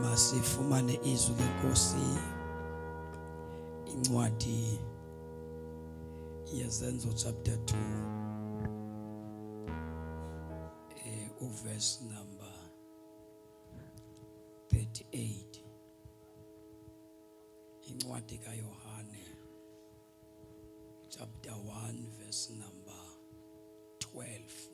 Masifumane izwi lenkosi incwadi yezenzo chapter 2 verse number 38. Incwadi kaYohane chapter 1 verse number 12.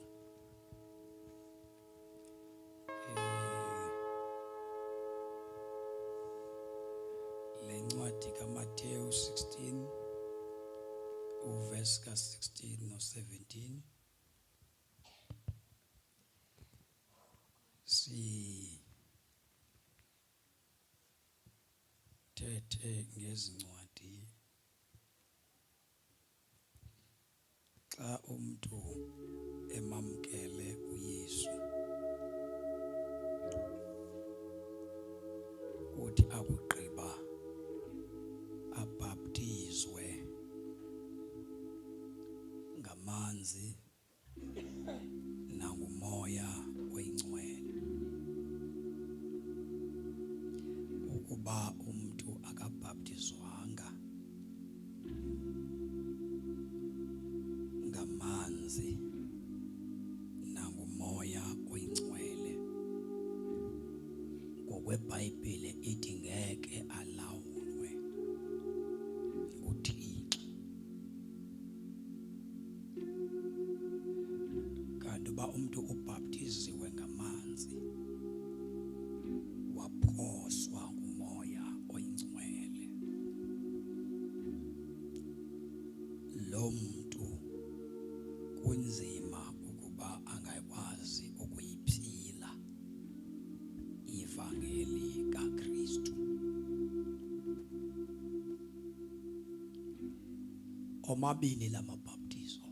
Lencwadi kaMathewu 16 uverse ka16 no17. Sithethe ngezincwadi xa umuntu emamkele uYesu uthi akugqiba abhaptizwe ngamanzi nangumoya oyingcwele. Ukuba umuntu akabhaptizwanga ngamanzi nangumoya oyingcwele, ngokweBhayibhile ithi ngeke alawulwe nguThixo. Kanti uba umuntu ubhaptiziwe ngamanzi waphoswa ngumoya oyingcwele, lo muntu kunzima ukuba angakwazi ukuyiphila ivangeli kaKristu. Omabili la mabhaptizo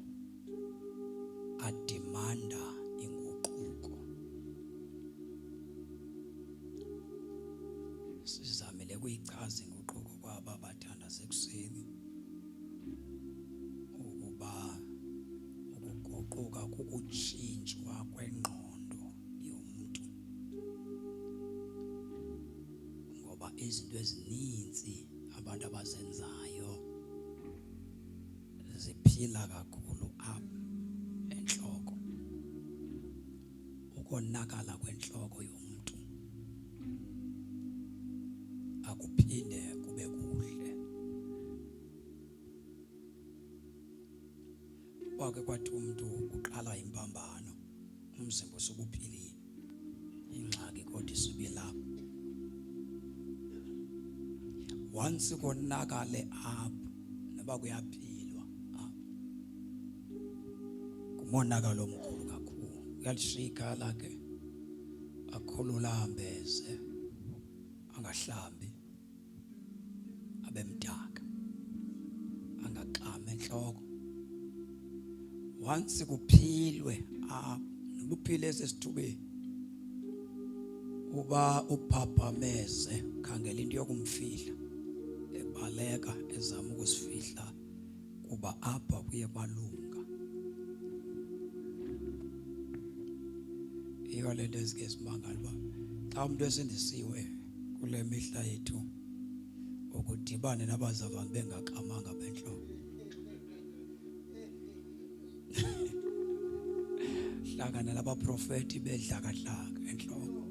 adimanda inguquko. Sizamile kuyichaza inguquko kwaba bathanda sekuseni ukuba ukuguquka kukutshintshwa kwengqondo yomuntu, ngoba izinto ezininzi abantu abazenzayo ziphila kakhulu apha enhloko. Ukonakala kwenhloko yomuntu akuphinde kube kuhle. Kwake kwathi umuntu uqala impambano, umzimba usukuphilile, ingxaki kodwa isibila. Once konakale apha naba kuyaphilwa apha, kumonakalo omkhulu kakhulu. Uyalishika lakhe akhulula ambeze, angahlambi, abe mdaka, angaqama enhloko. Once kuphilwe apha, nobuphile esesithubeni, uba uphaphameze khangela into yokumfihla, ebaleka ezama ukusifihla kuba apha kuye kwalunga. Iyo lento ezike simangala uba xa umuntu esindisiwe kule mihla yethu ukudibane nabazavanga bengakamanga benhloko, hlangana nabaprofeti bedlakadlaka enhloko,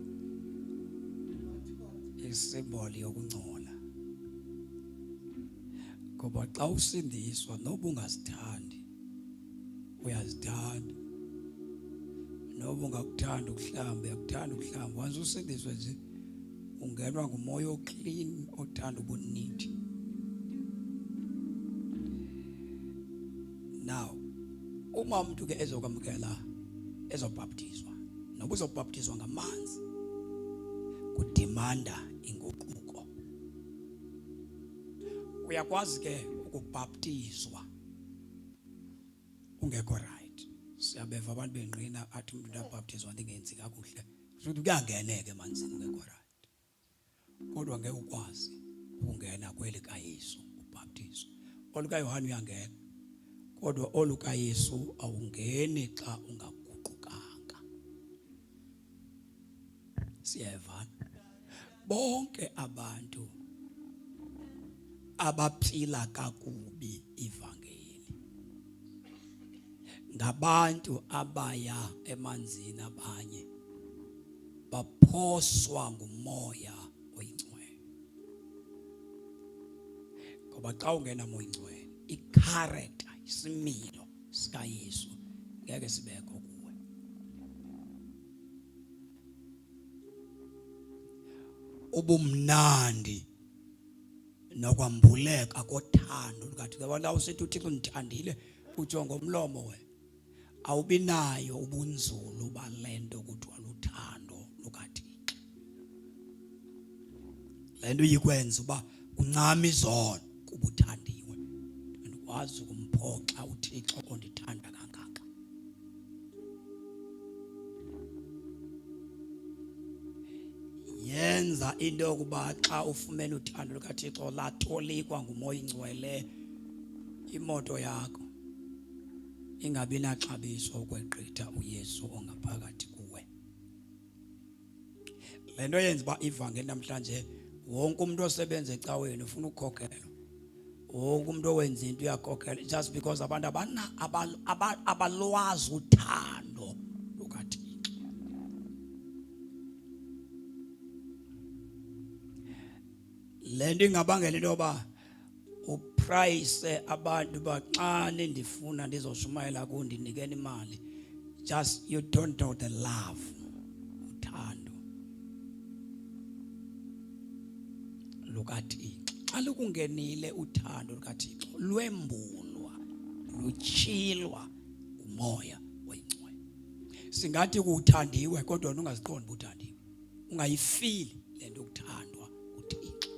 isimboli yokungcola. Ngoba xa usindiswa noba ungazithandi uyazithanda, noba ungakuthanda ukuhlamba uyakuthanda ukuhlamba. Once usindiswe nje ungenwa ngumoya oclean othanda ubunithi. Now uma umuntu ke ezokwamukela, ezobhaptizwa, noba uzobhaptizwa ngamanzi, kudimanda inguquko. Uyakwazi ke ukubhaptizwa ungekho right. Siyabeva abantu benqina athi umuntu abhaptizwa ndingenzi kakuhle, futhi kuyangeneka emanzini ungekho right. Kodwa ngeke ukwazi ukungena kweli kaYesu ubhaptizo. OlukaYohane uyangena, kodwa olukaYesu awungeni xa ungaguqukanga. Siyeva bonke abantu abaphila kakubi ivangeli ngabantu abaya emanzini abanye baphoswa ngumoya oyingcwele. Ngoba xa ungena moya oyingcwele, i-character, isimilo sikaYesu ngeke sibekho kuwe. Ubumnandi nokwambuleka kothando lukaThixo. Abantu awusithi uThixo undithandile utsho ngomlomo wena. Awubi nayo ubunzulu balento kuthiwa luthando lukaThixo. Lento yikwenza uba uncame izono kuba uthandiwe. Andikwazi ukumphoxa uThixo ondithanda kangaka. Yenza into yokuba xa ufumene uthando lukaThixo latolikwa ngumoya oyingcwele, imoto yakho ingabi naxabiso ukweqitha uYesu ongaphakathi kuwe. Le nto yenza uba ivangeli namhlanje wonke umuntu osebenza ecaweni ufuna ukukhokelwa. Wonke umuntu owenza into uyakhokhelwa just because abantu abalwazi uthando lukaThixo. Le nto ingabangela into yoba uprice abantu baxa nindifuna ndizoshumayela kundinikeni imali. Just you don't know the love, uthando lukaThixo. Xa lukungenile uthando lukaThixo lwembulwa, lutyhilwa umoya oyingcwele. Singathi kuthandiwe kodwa ungaziqondi ubuthandiwe. Ungayifili le nto ukuthandwa uThixo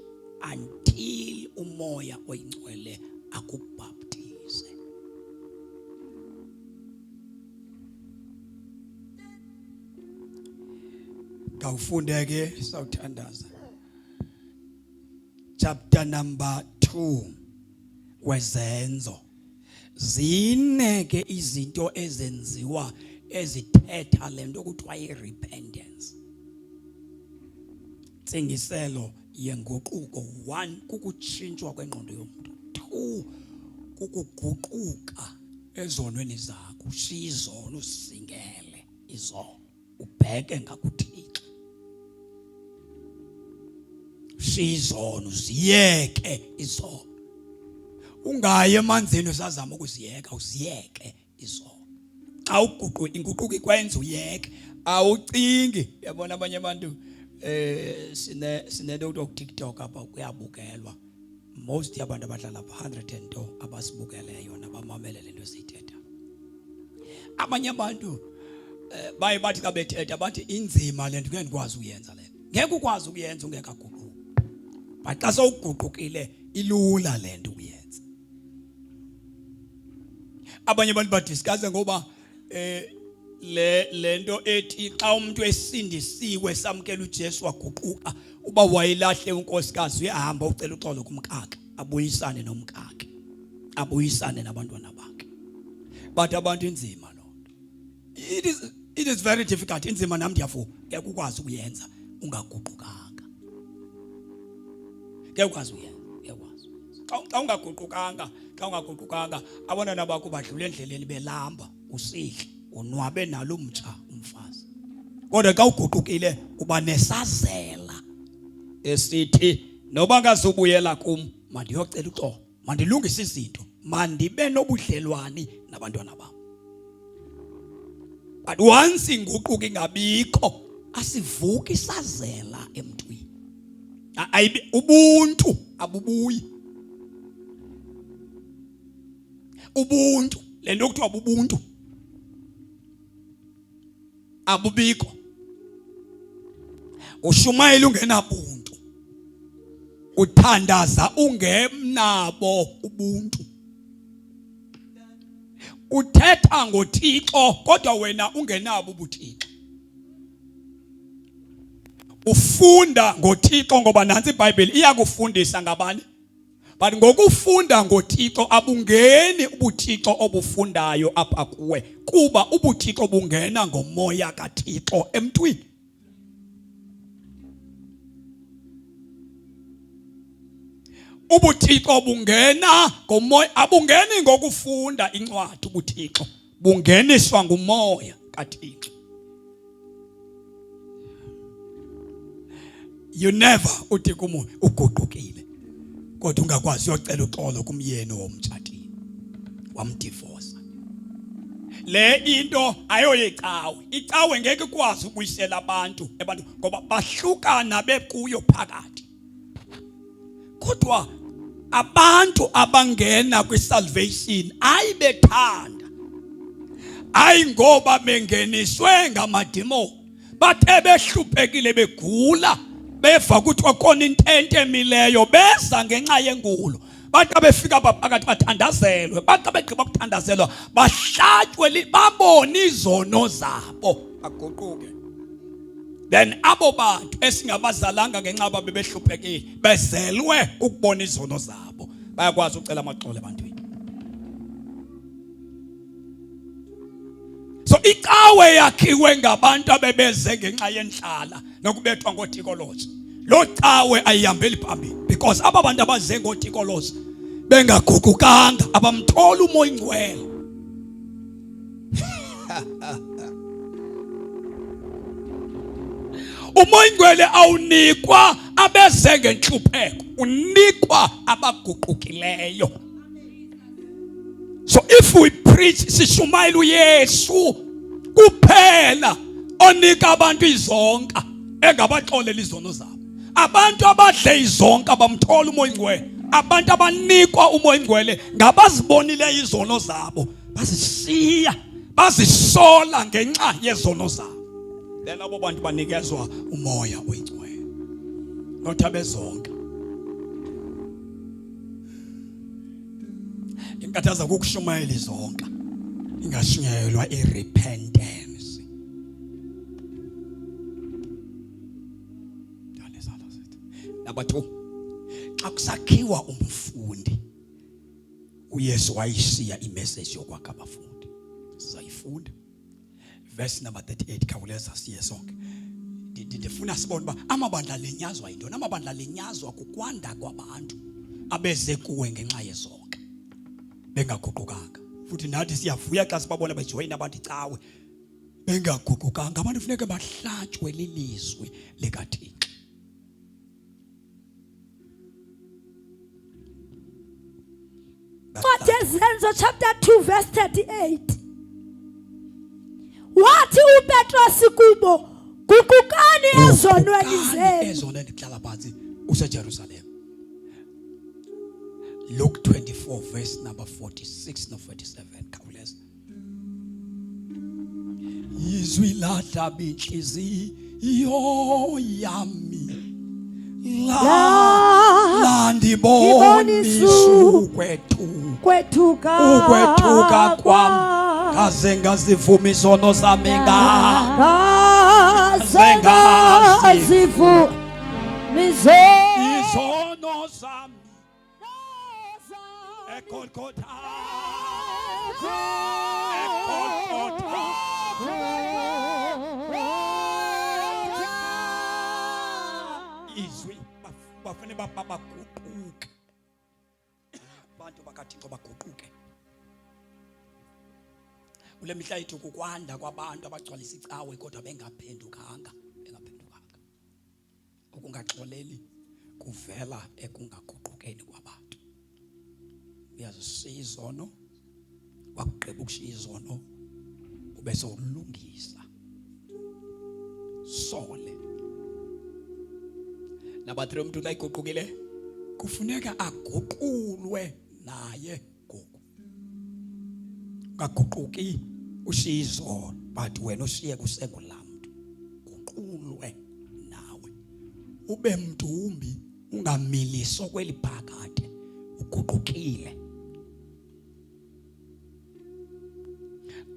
until umoya oyingcwele akubhaptize. Kawufunde ke sawuthandaza. Chapter number 2 wezenzo. Zine ke izinto ezenziwa ezithetha lento kuthiwa i-repentance. Tsingiselo yenguquko. 1 kukutshintshwa kwengqondo yomuntu. 2 kukuguquka ezonweni zakho. Ushiye izono usingele izono. Ubheke ngakuThixo. Ushiye izono uziyeke izono. Ungayi emanzini usazama ukuziyeka, uziyeke izono. Xa uguquka inguquko ikwenza uyeke. Awucingi. Uyabona abanye abantu sinento kuthiwa TikTok apha kuyabukelwa. Most yabantu abadlala 102 abasibukeleyo nabamamele lento siyithetha. Abanye abantu baye bathi xa bethetha bathi inzima lento ngeke ndikwazi uyenza le. Ngeke ukwazi ukuyenza ungekaguquki. But xa sowuguqukile ilula lento uyenza. Abanye abantu badiscuss ngoba lento ethi xa umuntu esindisiwe samkela uJesu waguquka uba wayilahle unkosikazi uyahamba ucela uxolo kumkakhe abuyisane nomkakhe abuyisane nabantwana bakhe. But abantu inzima lonto. It is very difficult. Inzima nami ndiyavuka. Ngeke ukwazi ukuyenza ungaguqukanga. Ngeke ukwazi uyenza. Ngeke ukwazi. Xa ungaguqukanga abantwana bakho badlula endleleni belamba usihle unwabe nalo umtsha umfazi. Kodwa xa uguqukile uba nesazela esithi noba ngazubuyela kum mandiyocela uxolo, mandilungise izinto, mandibe nobudlelwane nabantwana bam. But once inguquko ingabikho asivuki isazela emntwini. Ubuntu abubuyi. Ubuntu lento kuthiwa ubuntu abubikho. Ushumayela ungenabuntu. Uthandaza ungenabo ubuntu. Uthetha ngoThixo kodwa wena ungenabo ubuThixo. Ufunda ngoThixo ngoba nansi iBhayibheli iyakufundisa ngabani? But ngokufunda ngoThixo abungeni ubuThixo obufundayo apha kuwe kuba ubuThixo bungena ngomoya kaThixo emntwini. ubuthixo bungena ngomoya, abungeni ngokufunda incwadi. Ubuthixo bungeniswa ngumoya kaThixo. You never uthi kumuntu uguqukile kodwa ungakwazi uyocela uxolo kumyeni womtshatile wamdivorce. Le into ayoyicawe. Icawe ngeke ikwazi ukuyisela abantu ngoba bahlukana bekuyo phakathi. Kodwa abantu abangena kwisalvation ayibethanda, ayi ngoba bengeniswe ngamadimoni, bathe behluphekile begula, beva ukuthi khona intente emileyo, beza ngenxa yengulo. Bathi befika phakathi bathandazelwe, bathi begqiba ukuthandazelwa bahlatywe, babone izono zabo baguquke. Then abo bantu esingabazalanga ngenxa babe behluphekile bezelwe ukubona izono zabo, bayakwazi ucela amaxolo ebantwini. So icawe yakhiwe ngabantu abebeze ngenxa yenhlala nokubethwa ngothikolozi. Lo cawe ayihambeli phambili because aba bantu abaze ngothikolozi bengaguqukanga, abamthola umoya ingcwele. Umoya ingcwele awunikwa abeze ngenhlupheko, unikwa abaguqukileyo. So if we preach sishumayela uYesu kuphela onika abantu izonka engabaxolela izono zabo, abantu abadle izonka bamthola umoya ingcwele, abantu abanikwa umoya ingcwele ngabazibonile izono zabo, bazishiya, bazisola ngenxa yezono zabo. Then abo bantu banikezwa umoya oyingcwele, not abezonka. Inkathaza kukushumayela izonka, ingashunyayelwa irepentance. Number 2, xa kusakhiwa umfundi, uYesu wayishiya imessage yokwakha abafundi. Sizayifunda verse number 38, khawuleza siye sonke. Ndifuna sibone uba amabandla lenyazwa yintoni. Amabandla lenyazwa kukwanda kwabantu abeze kuwe ngenxa yezonke, bengaguqukanga. Futhi nathi siyavuya xa sibabona bejoyina abantu icawe bengaguqukanga. Abantu kufuneka bahlatywe lilizwi likaThixo. Zenzo chapter 2 verse 38. Wathi uPetros kubo, guqukani ezonweni zenu. Ezonweni kuhlala phansi useJerusalem. Luke 24 verse number 46 no 47, khawuleza. Izwi lahlaba inhliziyo yami, la ndibonisa ukwethuka kwam, kaze ngazivuma izono zami, kaze ngazivuma izono zami eGolgotha. Izwi bafune baguquke, abantu bakaThixo baguquke. Kule mihla yethu kukwanda kwabantu abagcwalisa icawe kodwa bengaphendukanga. Ukungaxoleli kuvela ekungaguqukeni kwabantu. Uyazishiya izono, wakugqiba ukushiya izono ube sowulungisa sole. Number 3, umuntu layiguqukile kufuneka aguqulwe naye gogo. Ungaguquki ushiya izono but wena ushiye kusengulamntu. Guqulwe nawe ube mntumbi, ungamiliso kweliphakade, uguqukile.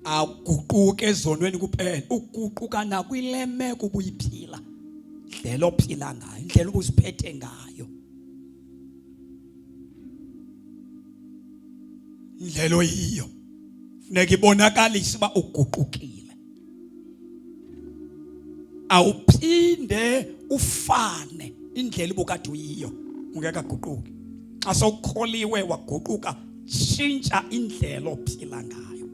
Aguquke ezonweni kuphela, uguquka nakwilemeko ubuyiphila, indlela ophila ngayo, indlela ubuziphethe ngayo, indlela oyiyo funeka ibonakalise uba uguqukile. Awuphinde ufane indlela ubukade uyiyo ungekaguquki. xa sowukholiwe waguquka, tshintsha indlela ophila ngayo,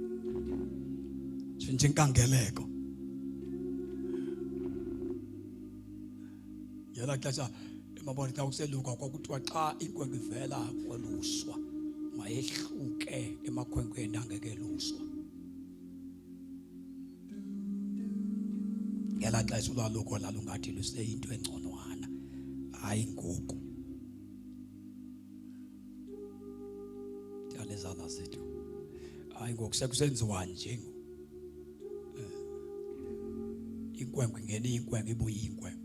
tshintsha inkangeleko. Yela xesha emabona xa kuseluka kwakuthiwa xa inkwenkwe ivela kweluswa mayehluke emakhwenkweni angeke luswa. Yela xesha ulwaluko lalungathi luseyinto engconwana, hayi ngoku. Ndiyalezana zethu, hayi ngoku sekusenziwa nje. Inkwenkwe ngene inkwenkwe ibuye inkwenkwe.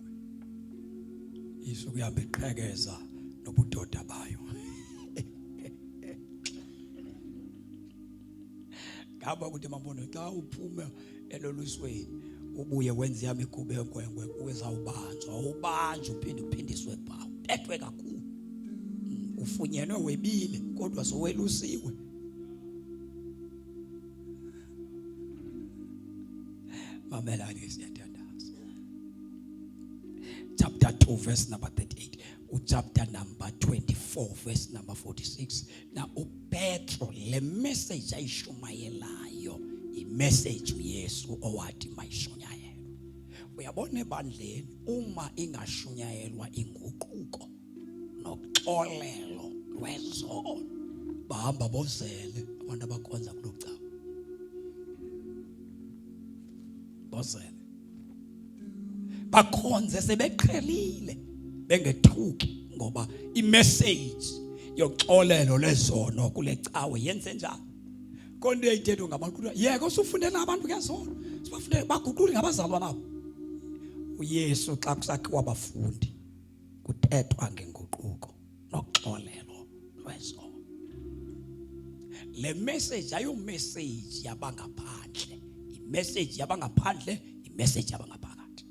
Isuku yahamba iqhekeza nobudoda bayo. Ngaba ukuthi mambono xa uphuma elolusweni ubuye wenze yami ikube enkwenkwe uzawubanjwa, ubanjwe uphinde uphindiswe ebhawu. Phethwe kakhulu. Ufunyenwe webile kodwa sowelusiwe. Mamelani siyathandaza. Chapter 2 verse number 38. Chapter number 24 verse number 46. Now uPetro le message ayishumayelayo i-message uYesu owathi mayishunyayelwe. Uyabona ebandleni uma ingashunyayelwa inguquko noxolelo lwezono bahamba bozele abantu abakhonza kulocawa. Bozele bakhonze sebeqhelile bengethuki ngoba i-message yoxolelo lezono kule cawe yenze njani. Konke ithetho ngabantu yeke usufundela abantu ngezono sibafundele baguqule ngabazalwa nabo. uYesu xa kusakhiwa abafundi kuthethwa ngenguquko noxolelo lwezono. Le message ayo message yabangaphandle, i-message yabangaphandle, i-message yabangaphandle.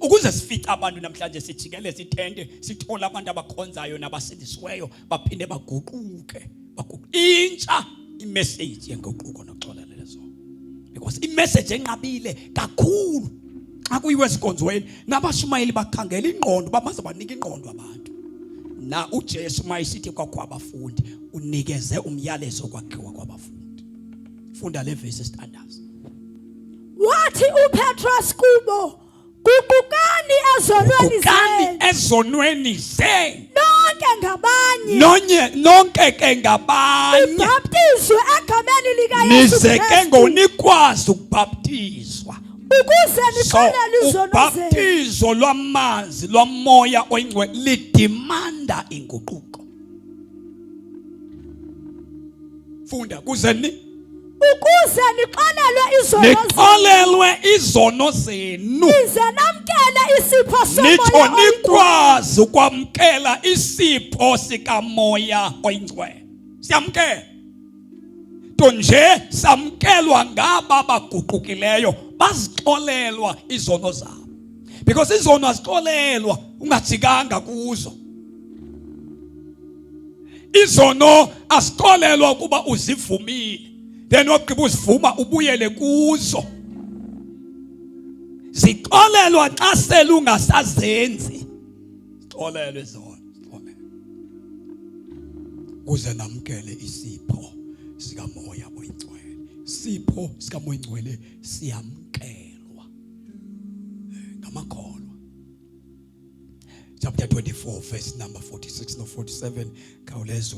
Ukuze sifice abantu namhlanje sijikele sithende sithola abantu abakhonzayo nabasindisiweyo baphinde baguquke intsha i-message yenguquko noxolelo lezono. Because i-message enqabile kakhulu xa kuyiwe esikonzweni nabashumayeli bakhangela ingqondo bamaze banika ingqondo abantu. Na uJesu mayisithi kwakho abafundi unikeze umyalezo kwakhiwa kwabafundi. Funda le verse standards. Wathi uPetros kubo, guqukani ezonweni zenu nonke nonke ke ngabanye baptizwe egameni likaYesu nize ke ngonikwazi ukubhaptizwa ukuze niqolele izono zenu. Ubhaptizo lwamanzi lwamoya oyingcwele lidimanda inguquko. Funda kuze ukuze niqolelwe izono zenu nize namkele isipho somoya nitho nikwazi ukwamkela isipho sikamoya oyingcwele. Siyamkela nto nje samkelwa ngaba baguqukileyo bazixolelwa izono zabo. Because izono azixolelwa ungajikanga kuzo. Izono asixolelwa kuba uzivumile then wagqiba uzivuma ubuyele kuzo. Zixolelwa xa selungasazenzi. Xolelwe zona, xolelwe. Kuze namkele isipho sikamoya oyingcwele. Sipho sikamoya oyingcwele siyamkelwa ngamakholwa. Chapter 24 verse number 46 no 47. Khawuleza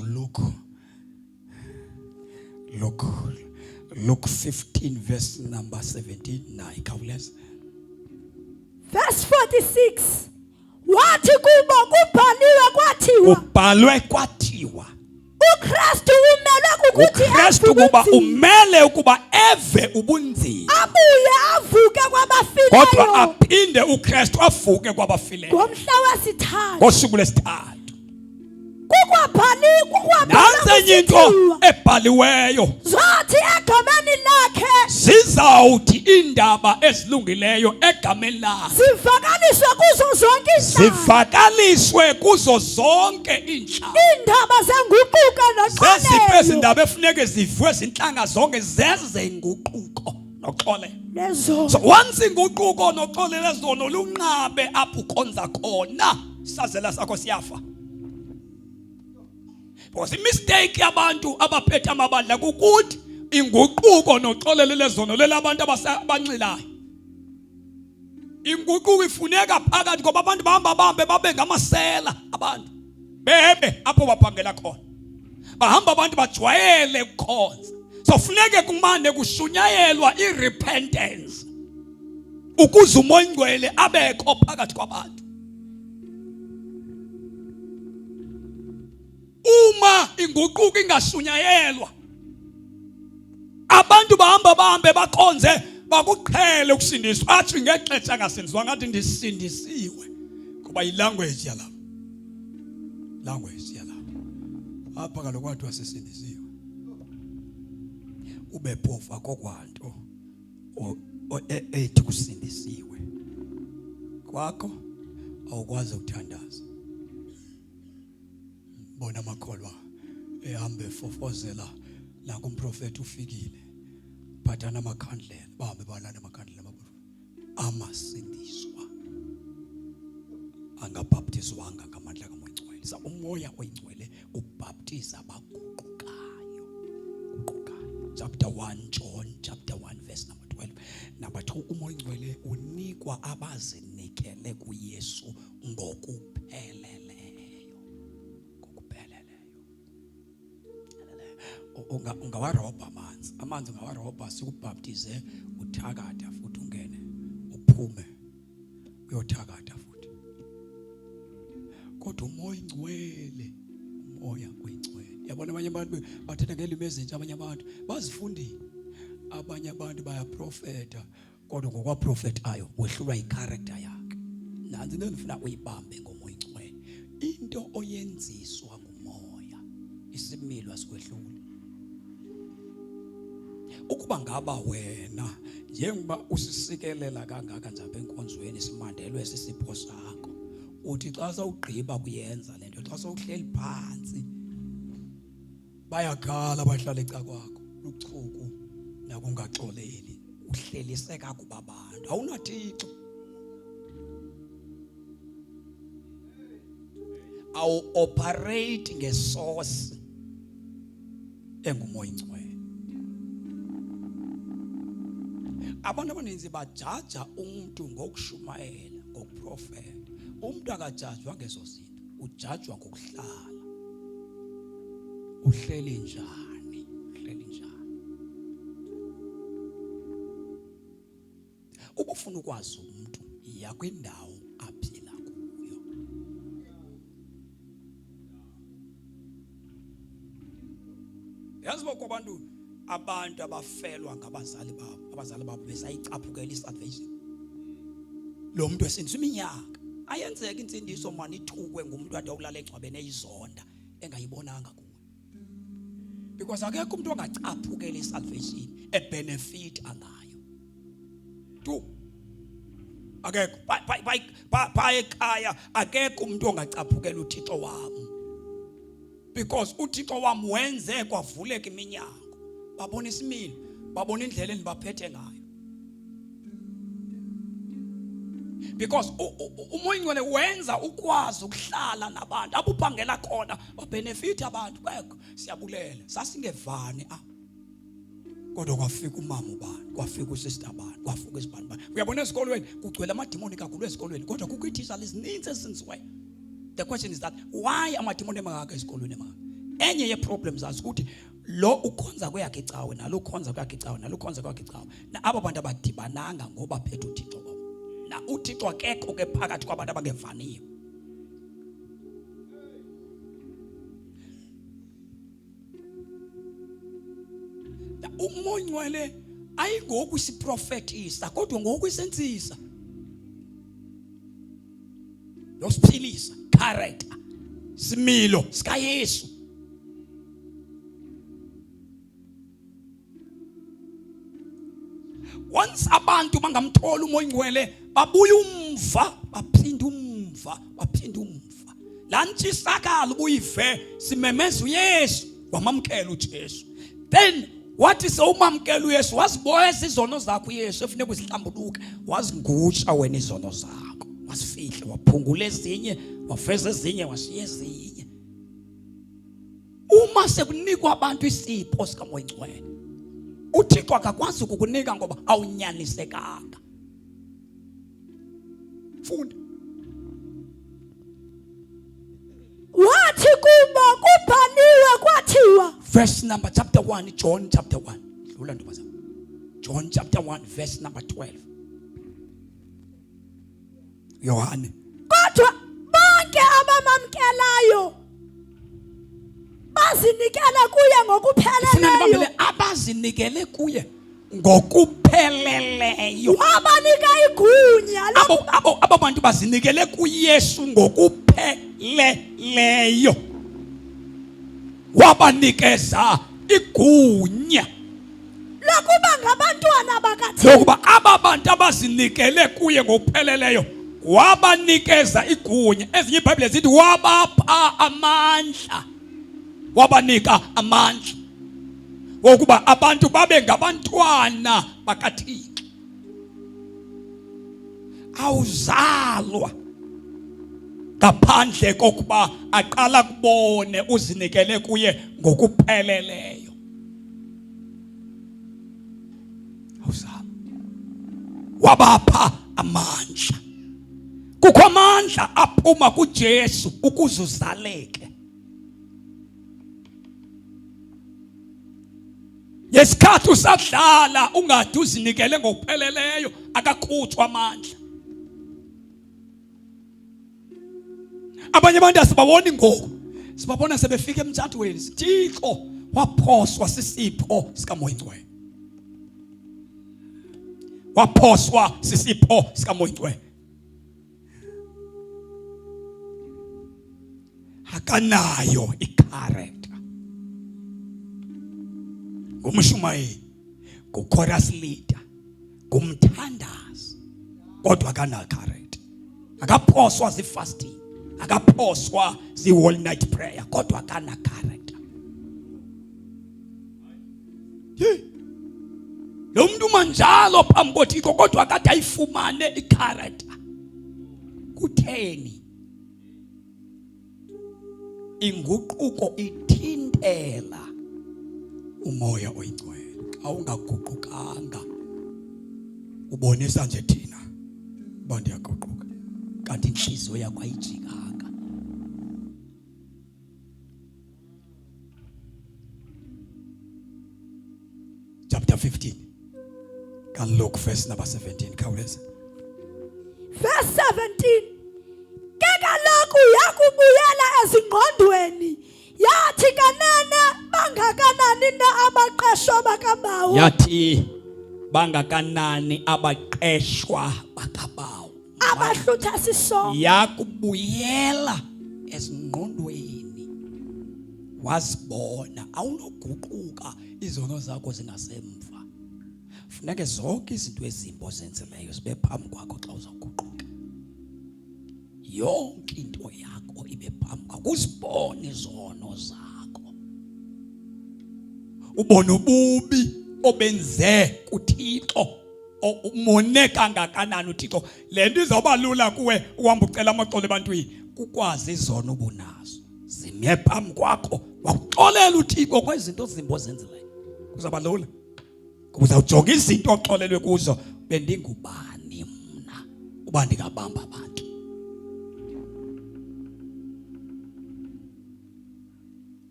Luke 15 verse number 17. Nayi khawuleza. Verse 46. Wathi kubo kubhalwe kwathiwa uKristu kuba umele ukuba eve ubunzima abuye avuke kwabafileyo. Kodwa aphinde uKristu avuke kwabafileyo ngomhla wesithathu. Ngosuku lwesithathu. Nansi into ebhaliweyo zathi egameni lakhe zizawuthi indaba ezilungileyo egameni lakhe zivakaliswe kuzo zonke inhlanga. Indaba zenguquko noxolelo. Zesiphi izindaba efuneke zivuwe zinhlanga zonke zeze inguquko noxolelo. So once inguquko noxolelo zono lunqabe apho ukhonza khona isazela sakho siyafa. Because imistake yabantu abaphethe amabandla kukuthi inguquko noxolelo lezono lelabantu abanxilayo. Inguquko ifuneka phakathi ngoba abantu bahamba babe ngamasela abantu. Bebe apho baphangela khona. Bahamba abantu bajwayele ukukhonza. So funeke kumane kushunyayelwa irepentance. Ukuze umoya oyingcwele abekho phakathi kwabantu. Uma inguquko ingashunyayelwa, abantu bahambe bakhonze bakuqhele ukusindiswa. Athi ngexesha ngasindiswa ngathi ndisindisiwe kuba ilanguage yalapha. Language yalapha. Apha kaloku wathi wasisindisiwe. Ube phofu akokwanto ethi kusindisiwe. Kwakho awukwazi ukuthandaza. Bona amakholwa ehambe fofozela la kumprofeti ufikile. Phathana amakhandlela, bahambe balana amakhandlela amasindiswa. Angabhaptizwanga ngamandla kaMoya Oyingcwele. Sa umoya oyingcwele ubhaptiza abaguqukayo. Chapter 1 John chapter 1 verse number 12. Number 2, umoya oyingcwele unikwa abazinikele kuYesu ngokupheleleyo. Ungawarobha amanzi ungawarobha sikubhaptize uthakatha futhi ungene uphume uyothakatha futhi. Kodwa umoya oyingcwele, umoya oyingcwele. Yabona abanye abantu bathetha ngelimi ezintsha, abanye abantu bazifundile. Abanye abantu bayaprofeta kodwa ngokwaprofetayo wehlulwa icharacter yakhe. Nanzi into endifuna uyibambe ngomoya oyingcwele. Into oyenziswa ngumoya isimilo asikwehluli. Ukuba ngaba wena njengoba usisikelela kangaka nje apha enkonzweni simandelwe sisipho sakho, uthi xa sawugqiba kuyenza lento, xa sawuhleli phansi bayakhala bahlala ecakwakho uchuku nakungaxoleli, uhleliseka kuba abantu awunathixo. Awu operate ngesource engumoya oyingcwele. Abantu abaninzi bajaja umuntu ngokushumayela, ngokuprofeta. Umuntu akajajwa ngezo zinto, ujajwa ngokuhlala. Uhleli njani? Ukufuna ukwazi umuntu iya kwindawo aphila kuyo. Yazi abantu abafelwa ngabazali babo besayicaphukela isalvation. Lo muntu esindiswa iminyaka ayenzeka insindiso manje ithukwe ngumuntu ade ukulala egcwabene eyizonda engayibonanga kuwe. Because akekho umuntu ongacaphukela isalvation ebenefit anayo. Tu akekho ba ekhaya akekho umuntu ongacaphukela uThixo wami. Because uThixo wami wenze kwavuleka iminyango. Babona isimilo, babona indlela enibaphethe ngayo. Because umoya oyingcwele wenza ukwazi ukuhlala nabantu abuphangela khona babenefit abantu. Bekho siyabulela sasingevani kodwa kwafika umama ubani, kwafika usister bani, kwafika isibani bani. Uyabona esikolweni kugcwele amadimoni kakhulu esikolweni kodwa kukho ithisha lezininzi esenziwayo. The question is that why amadimoni emangaka esikolweni emangaka? Enye ye problems ukuthi lo ukhonza kweyakhe icawe nalo ukhonza kwakhe icawe nalo ukhonza kwakhe icawe. Na abo bantu abadibananga ngoba phethe uThixo wabo. Na uThixo akekho ke phakathi kwabantu abangevaniyo. Na umoya oyingcwele ayingoku isiprofetisa kodwa ngoku isensisa. Losiphilisa character similo sika Yesu. Once abantu bangamthola umoya oyingcwele babuya umva baphinda umva. Lantshisakala ubuyive simemeza uYesu wamamkela uJesu. Then wathi sewumamkela uYesu waziboyesa izono zakho uYesu efuneka uzihlambuluke wazingutsha wena izono zakho. Wasifihla waphungula ezinye wafeza ezinye washiya ezinye. uma sekunikwa abantu isipho sikaMoya Oyingcwele, uThixo akakwazi ukukunika ngoba awunyanisekanga. Funda. wathi kubo kubhaliwe kwathiwa. Verse number chapter 1, John chapter 1. Dlula ntombazana. John chapter 1 verse number 12. Yohane. Kodwa bonke abamamkelayo bazinikela kuye ngokupheleleyo. Sinabamele abazinikele kuye ngokupheleleyo. Wabanika igunya Abo bantu bazinikele kuYesu ngokupheleleyo. Wabanikeza igunya lokuba ngabantwana bakaThixo. lokuba aba bantu abazinikele kuye ngokupheleleyo wabanikeza igunya. Ezinye iBhayibheli zithi wabapha amandla. Wabanika amandla wokuba abantu babe ngabantwana bakaThixo. Awuzalwa ngaphandle kokuba aqala kubone uzinikele kuye ngokupheleleyo. Awuzalwa. Wabapha amandla. Kukho amandla aphuma kuJesu ukuze uzaleke. Yesikhathi usadlala ungade uzinikele ngokupheleleyo akakhutshwa amandla. Abanye abantu asibaboni ngoku, sibabona sebefika emtshatweni. Thixo waphoswa sisipho sikaMoya Oyingcwele. Waphoswa sisipho sikaMoya Oyingcwele. Akanayo i-character. Ngumshumayeli, nguchorus leader, ngumthandazi, kodwa akanayo character. Akaphoswa zi-fasting, akaphoswa zi-whole night prayer, kodwa akana character. Lo muntu manjalo phambi koThixo kodwa akade ayifumane i-character. Kutheni? Inguquko ithintela uMoya Oyingcwele. Awungaguqukanga ubonisa nje thina uba ndiyaguquka, kanti inhliziyo yakho ayijikanga. Chapter 15. Can look verse number 17. Khawuleza. Verse 17. Ke kaloku yakubuyela ezingqondweni yathi kanene bangakanani na abaqeshwa bakaBawo. Yathi bangakanani abaqeshwa bakaBawo Abahlutha sisonke. yakubuyela ezingqondweni wazibona awunoguquka izono zakho zingasemva. Funeke zonke izinto ezimbo zenzileyo sibe phambi kwakho xa uzaguquka. Yonke into yakho ibe phambi kwakho, uzibone izono zakho, ubone ububi obenze kuThixo, umone kangakanani uThixo. Le nto izawuba lula kuwe uhamba ucela amaxolo ebantwini, kukwazi izono ubunazo zime phambi kwakho wakuxolela uThixo kwezinto zimbo zenzileyo. Kuzawuba lula kuba uzawujonga izinto oxolelwe kuzo. Bendingubani mna uba ndingabamba abantu?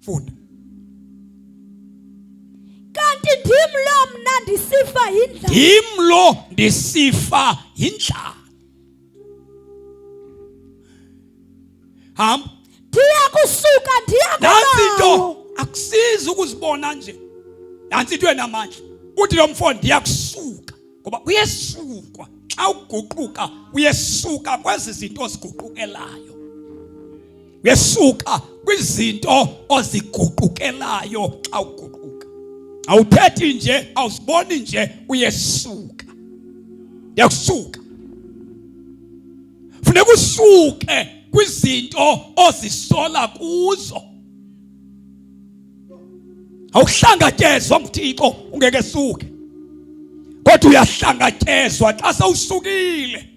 Funda. Kanti ndimlo mna ndisifa yindlala. Ndimlo ndisifa yindlala. Hamba. Ndiyakusuka Nansi into ndiyakubawo. akusizi ukuzibona nje. Nansi into enamandla. Uthi lo mfo ndiyakusuka ngoba uyesukwa. Xa uguquka uyesuka kwezi zinto oziguqukelayo. Uyesuka kwizinto oziguqukelayo xa uguquka. Awuthethi nje, awusiboni nje, uyesuka. Ndiyakusuka. Funeka usuke kwizinto ozisola kuzo. Awuhlangatyezwa nguThixo ungeke suke, kodwa uyahlangatyezwa xa sewusukile.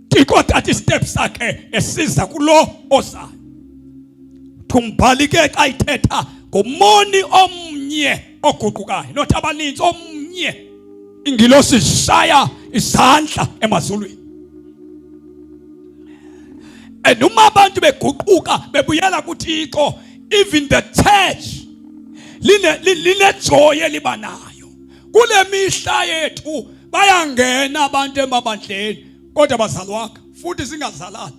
Thixo thatha istep sakhe esiza kulo ozayo. Thumbhalike xa ithetha ngumoni omnye oguqukayo, not abaninzi, omnye. Ingilosi zishaya izandla emazulwini. And uma abantu beguquka bebuyela kuThixo, even the church line joy elibanayo. Kule mihla yethu bayangena abantu emabandleni kodwa bazalwanga futhi singazalani.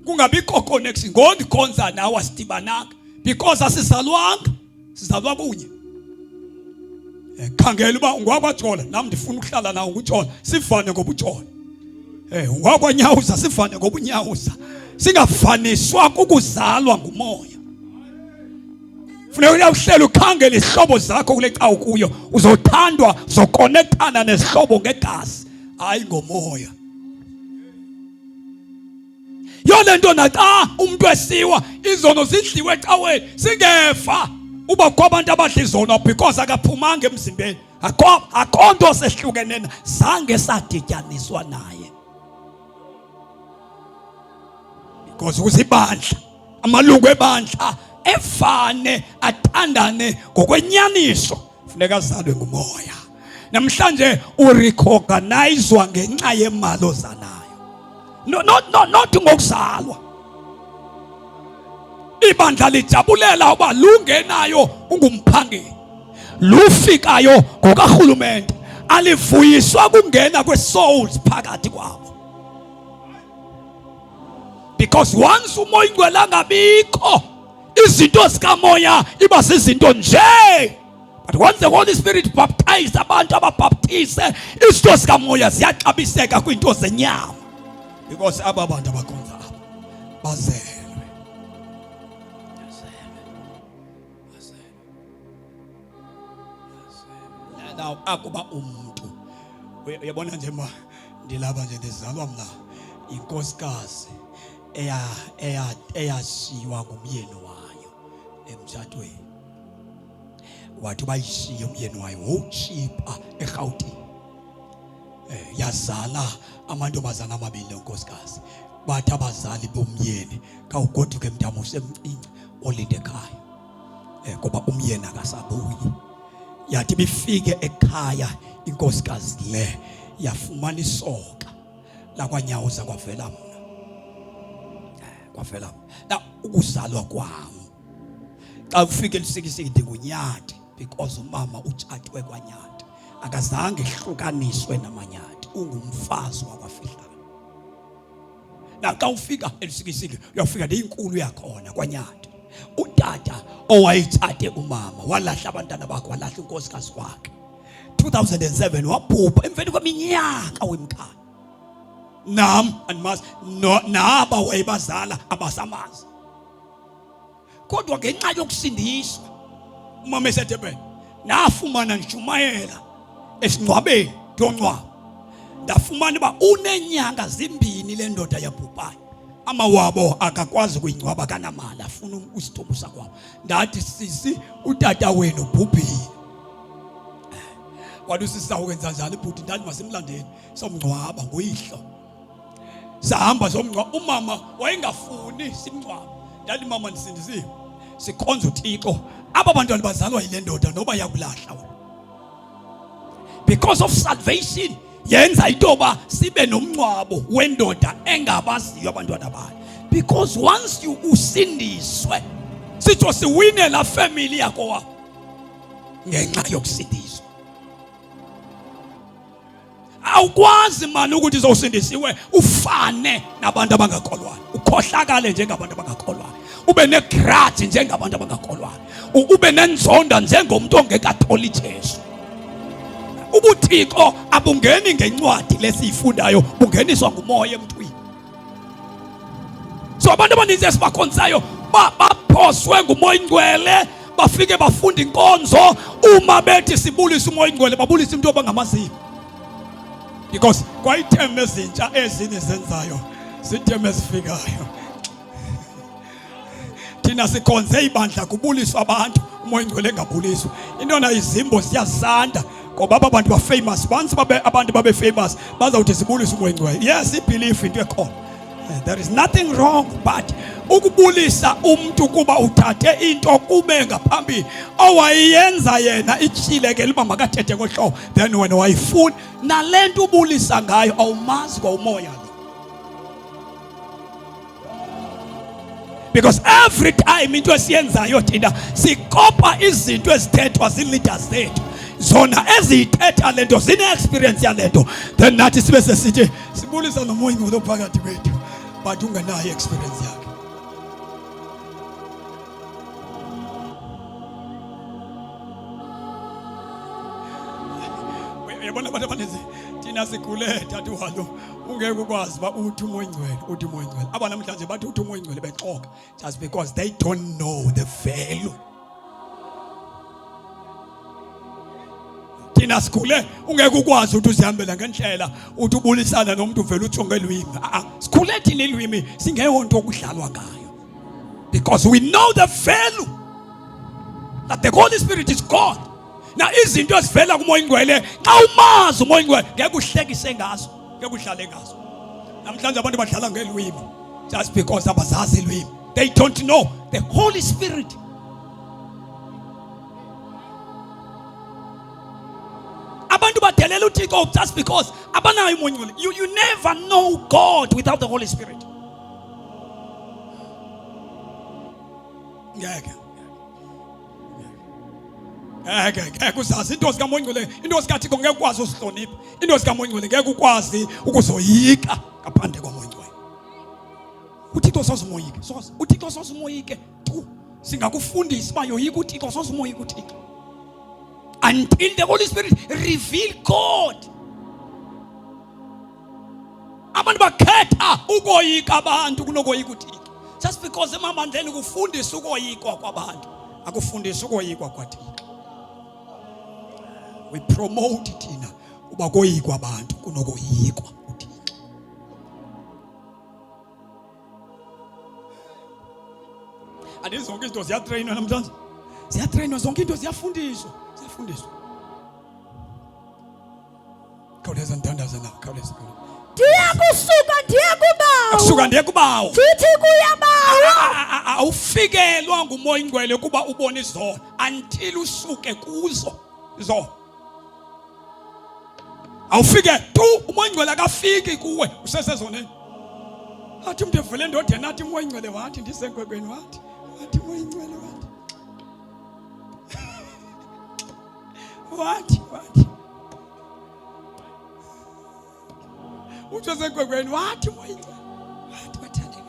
Kungabikho connection ngondikhonza nawe sidibananga because asizalwanga, sizalwa kunye. Khangela uba ungwakwaJola nami ndifuna ukuhlala nawe nguJola, sivane ngobuJola. UngwakwaNyawuza sivane ngobuNyawuza. Singafaniswa kukuzalwa ngumoya. Funeka uyawuhlela ukhangela izihlobo zakho kule xa ukuyo, uzothandwa, uzoconnectana nezihlobo ngegazi, hayi ngomoya. Yona nto naxa umuntu esiwa izono zidliwe ecaweni singefa uba kwabantu abadla izono because akaphumanga emzimbeni. Akho nto sehlukenena, zange sadityaniswa naye. Because uzibandla, amalungu ebandla efane athandane ngokwenyaniso funeka azalwe ngumoya. Namhlanje urecognizewa ngenxa yemali ozanayo. Not ngokuzalwa. Ibandla lijabulela uba lungenayo ungumphangeli, lufikayo ngokarhulumente, alivuyiswa kungena kwe-souls phakathi kwabo. Because once umoya ingcwele angabikho, izinto zikamoya iba zizinto nje. But once the Holy Spirit baptized abantu ababaptize, izinto zikamoya ziyaxabiseka kwiinto zenyama. Because aba bantu abakhonza apha bazelwe. Now akuba umuntu uyabona nje ma ndilapha nje ndizalwa mna inkosikazi eyashiywa ngumyeni wayo emtshatweni. Wathi bayishiye umyeni wayo wowuchipa eGauteng. Yazala amantombazana amabili lenkosikazi. Bathi abazali bomyeni kawugoduke mntamo usemncinci olinde ekhaya. Ngoba umyeni akasabuyi. Yathi bifike ekhaya inkosikazi le yafumana isoka lakwaNyawuza kwavela mna. Kwavela. Na ukuzalwa kwami. Xa ufike lisikisiki nguNyati because umama utshatwe kwaNyati. Akazange ehlukaniswe naManyati, ungumfazi wakwaFihlane. Na xa ufika elisikisiki uyafika neyinkulu yakhona kwaNyati. Utata owayithathe umama walahla abantwana bakhe, walahla inkosikazi wakhe. 2007 wabhubha emveni kweminyaka wemkani. Nam andimazi naba wayebazala abasamazi. Kodwa ngenxa yokusindiswa umama eseThebeni nafumana ngishumayela esingcwabeni ndiyongcwaba. Ndafumana uba unenyanga zimbini le ndoda yabhubhayo. Amawabo akakwazi kuyingcwaba kanamali, afuna usithobo sakwabo. Ndathi sisi utata wenu ubhubhile. Wathi sisawukwenza njani ibhuti? Ndathi masimlandeni somngcwaba nguyihlo. Sahamba somngcwaba, umama wayengafuni simngcwaba. Ndathi mama ndisindisiwe, sikhonza uThixo, aba bantwana bazalwa yile ndoda noba yakulahla wena. Because of salvation yenza intoba sibe nomncwabo wendoda engabaziyo abantwana bayo. Because once you usindiswe, sitho siwine la family yakho wa ngenxa yokusindiswa. Awukwazi mani ukuthi uzosindisiwe ufane nabantu abangakholwayo, ukhohlakale njengabantu abangakholwayo, ube negrudge njengabantu abangakholwayo, ube nenzonda njengomuntu ongekatholi Jesu. Ubuthixo abungeni ngencwadi lesiyifundayo, bungeniswa ngumoya emntwini. So abantu abaninzi esibakhonzayo baphoswe ngumoya ingcwele, bafike bafunda inkonzo, uma bethi sibulisa umoya ingcwele babulisa into abangamaziyo. Because kwayithembe ezintsha ezini zenzayo zithembe ezifikayo. Thina sikhonze ibandla kubuliswa abantu, umoya ingcwele engabuliswa. Intona izimbo siyazanda ngoba abantu ba famous, once abantu babe famous bazawuthi sibulisa umoya ingcwele. Yes, I believe into ekhona. There is nothing wrong but ukubulisa umuntu kuba uthathe into kube ngaphambili owayenza yena ichile ke liba makathethe kohlo then wena wayifuna nalento ubulisa ngayo awumazi kwa umoya lo. Because every time into esiyenzayo thina sikopa izinto ezithethwa zi-leaders zethu zona ezithetha lento zine experience yalento then nathi sibe sesithi sibulisa nomoya ingcwele phakathi kwethu but ungenayo experience yakhe. Uyabona abantu abaninzi thina sikhule thathu walo ungeke ukwazi ba uthi umoya ingcwele uthi umoya ingcwele aba namhlanje bathi uthi umoya ingcwele bexoka just because they don't know the value. Thina sikhule ungeke ukwazi ukuthi uzihambela ngendlela uthi ubulisana nomuntu uvela uthonge elwimi. Sikhule thina elwimi singeyonto okudlalwa ngayo because we know the value that the Holy Spirit is God. Na izinto ezivela kumoya ingcwele xa umazi umoya ingcwele ngeke uhlekise ngazo ngeke uhlale ngazo. Namhlanje abantu badlala ngelwimi just because abazazi ilwimi. They don't know the Holy Spirit. Abantu badelela uThixo just because abanayo umoya ingcwele. You never know God without the Holy Spirit. Ngeke uzazi into zikamoya ingcwele into zikaThixo ngeke ukwazi usihlonipha into zikamoya ingcwele ngeke ukwazi ukuzoyika ngaphandle komoya ingcwele. uThixo sozumoyike uThixo sozumoyike singakufundisa bayoyika uThixo sozumoyike uThixo until the Holy Spirit reveal God. Abantu bakhetha ukoyika abantu kunokoyika uThixo just because emamandleni kufundisa ukoyikwa kwabantu akufundisa ukoyikwa kwaThixo. We promote thina uba koyikwa abantu kunokoyikwa uThixo. Ade zonke izinto ziyatrainwa namhlanje ziyatrainwa zonke into ziyafundiswa. Khawuleza ntandaze na khawuleza. Ndiyakusuka ndiye kubawo ndithi kuyabawo awufikelwa ngumoya ingcwele kuba ubone izona until usuke kuzo zo. Awufike tu umoya ingcwele akafiki kuwe usesezoneni. Athi umuntu evele endodeni athi umoya ingcwele wathi ndisenkwekweni wathi umoya ingcwele wathi uthi usenkwekweni wathi umoya ingcwele wathi bathandeka.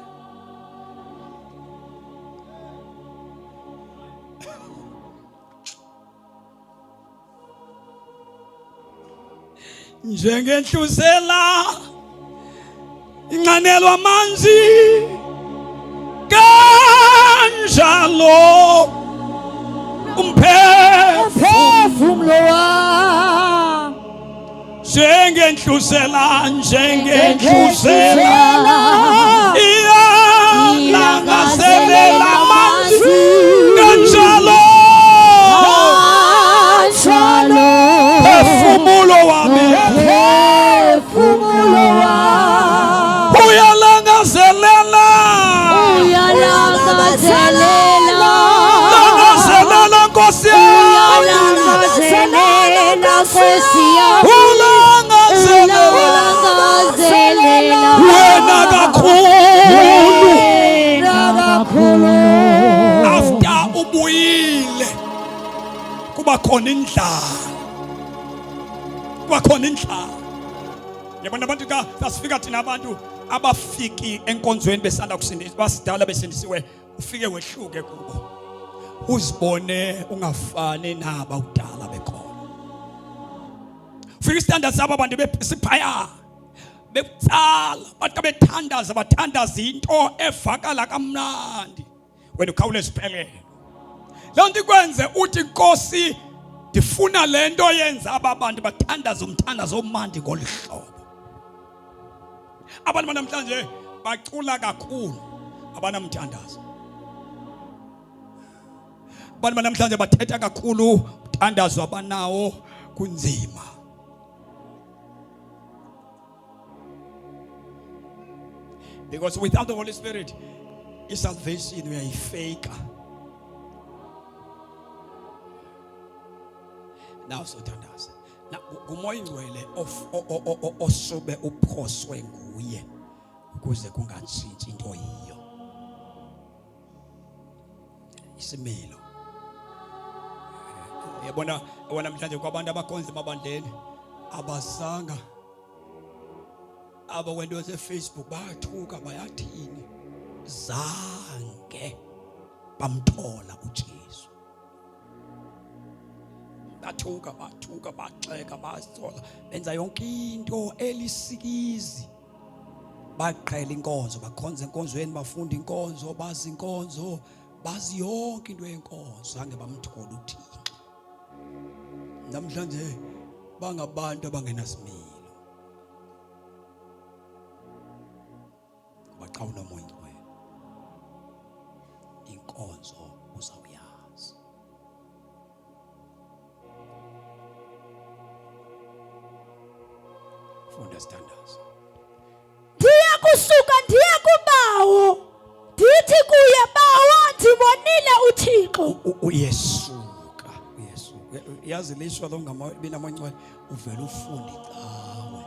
Njengenhlusela inqanelwa amanzi kanjalo umphefumulo wami njengenhlusela iyalangazelela amanzi kanjalo umphefumulo wami uyalangazelela Nkosi yami ulangazelela wena kakhulu. After ubuyile kuba khona indlala. Yabona abantu ka sasifika thina abantu abafiki enkonzweni besanda kusindiswa basidala besindisiwe ufike wehluke kubo uzibone ungafani naba udala bekhona. Ufike standards zabo abantu besiphaya bekutsala bathi bethandaza bathandaza into evakala kamnandi wena ukhawuleza uphelele. Lonto ikwenze uthi Nkosi ndifuna lento yenza abantu bathandaza umthandazo omandi ngolihlobo. Abantu namhlanje bacula kakhulu abanamthandazo. Abantu namhlanje bathetha kakhulu umthandazo abanawo kunzima. Because without the Holy Spirit, salvation uyayifaka. Now sothandaza. Na umoya ingcwele osobe uphoswe nguye ukuze kungatshintshi into yiyo. Isimilo. Yabona namhlanje kwabantu abakhonza emabandleni abazanga abawento ze-Facebook bayathuka bayathini zange bamthola uJesu. Bathuka baxeka basola benza yonke into elisikizi. Baqhela inkonzo, bakhonza enkonzweni, bafunda inkonzo, bazi inkonzo, bazi yonke into yenkonzo, zange bamthola uThixo. Namhlanje bangabantu abangenasimilo. Baqhawula umoya ingcwele. Inkonzo uzawuyazi. Understand us. Ndiya kusuka ndiya kubawo. Ndithi kuye bawo ndibonile uThixo. Uyesuka. Yazi lishwa lo ngamamoya ingcwele uvela ufunde icawe.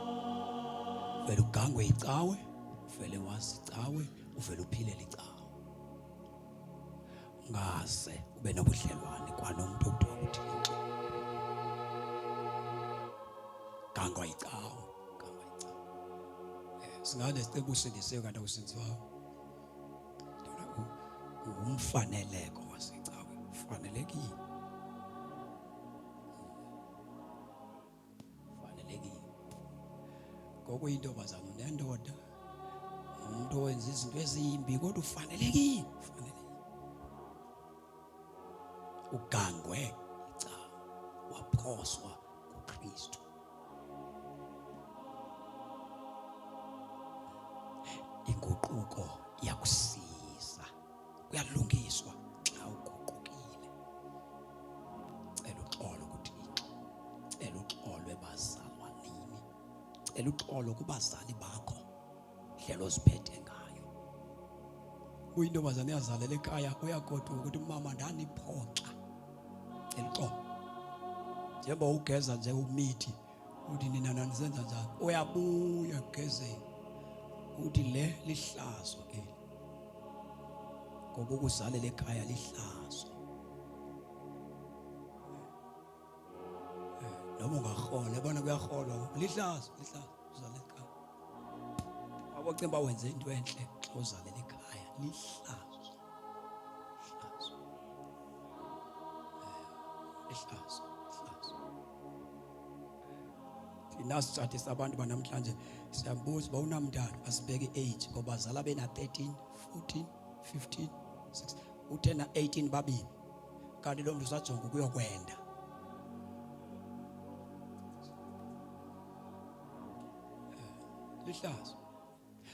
Uvela ugangwe icawe, uvela wazi icawe, uvela uphilela icawe. Ngase ube nobudlelwane kwanomuntu okuthiwa uThixo. Gangwa icawe. Singale sicela usindisiwe kanti awusindisiwe. Umfaneleko wasecawe, ufanelekile. Ufanelekile. Ngokuyintombazana nendoda, umuntu owenza izinto ezimbi kodwa ufanelekile, ugangwe icawe, waphoswa kuKristu. Inguquko yakusiza, uyalungiswa xa uguqukile. Cela uxolo kuThixo, cela uxolo ebazalwanini, cela uxolo kubazali bakho, ndlela oziphethe ngayo. Uyintombazane yazalela ekhaya uyakodwa ukuthi mama ndaniphoxa. Cela uxolo. Njengoba ugeza nje umithi uthi nina nanisenza njani, uyabuya ugezeni uthi le lihlazo ke ngoba ukuzalela ekhaya lihlazo. Noma ungahola yabona kuyaholwa lihlazo uzale ekhaya. Abacimba wenze into enhle xa uzalela ekhaya lihlazo. Nasithathe sabantu banamhlanje siyabuza bawunamntana asibheke age ngoba bazala bena 13, 14, 15, 16 uthena 18 babili kanti lo muntu usajonga ukuyokwenda. Lihlazo.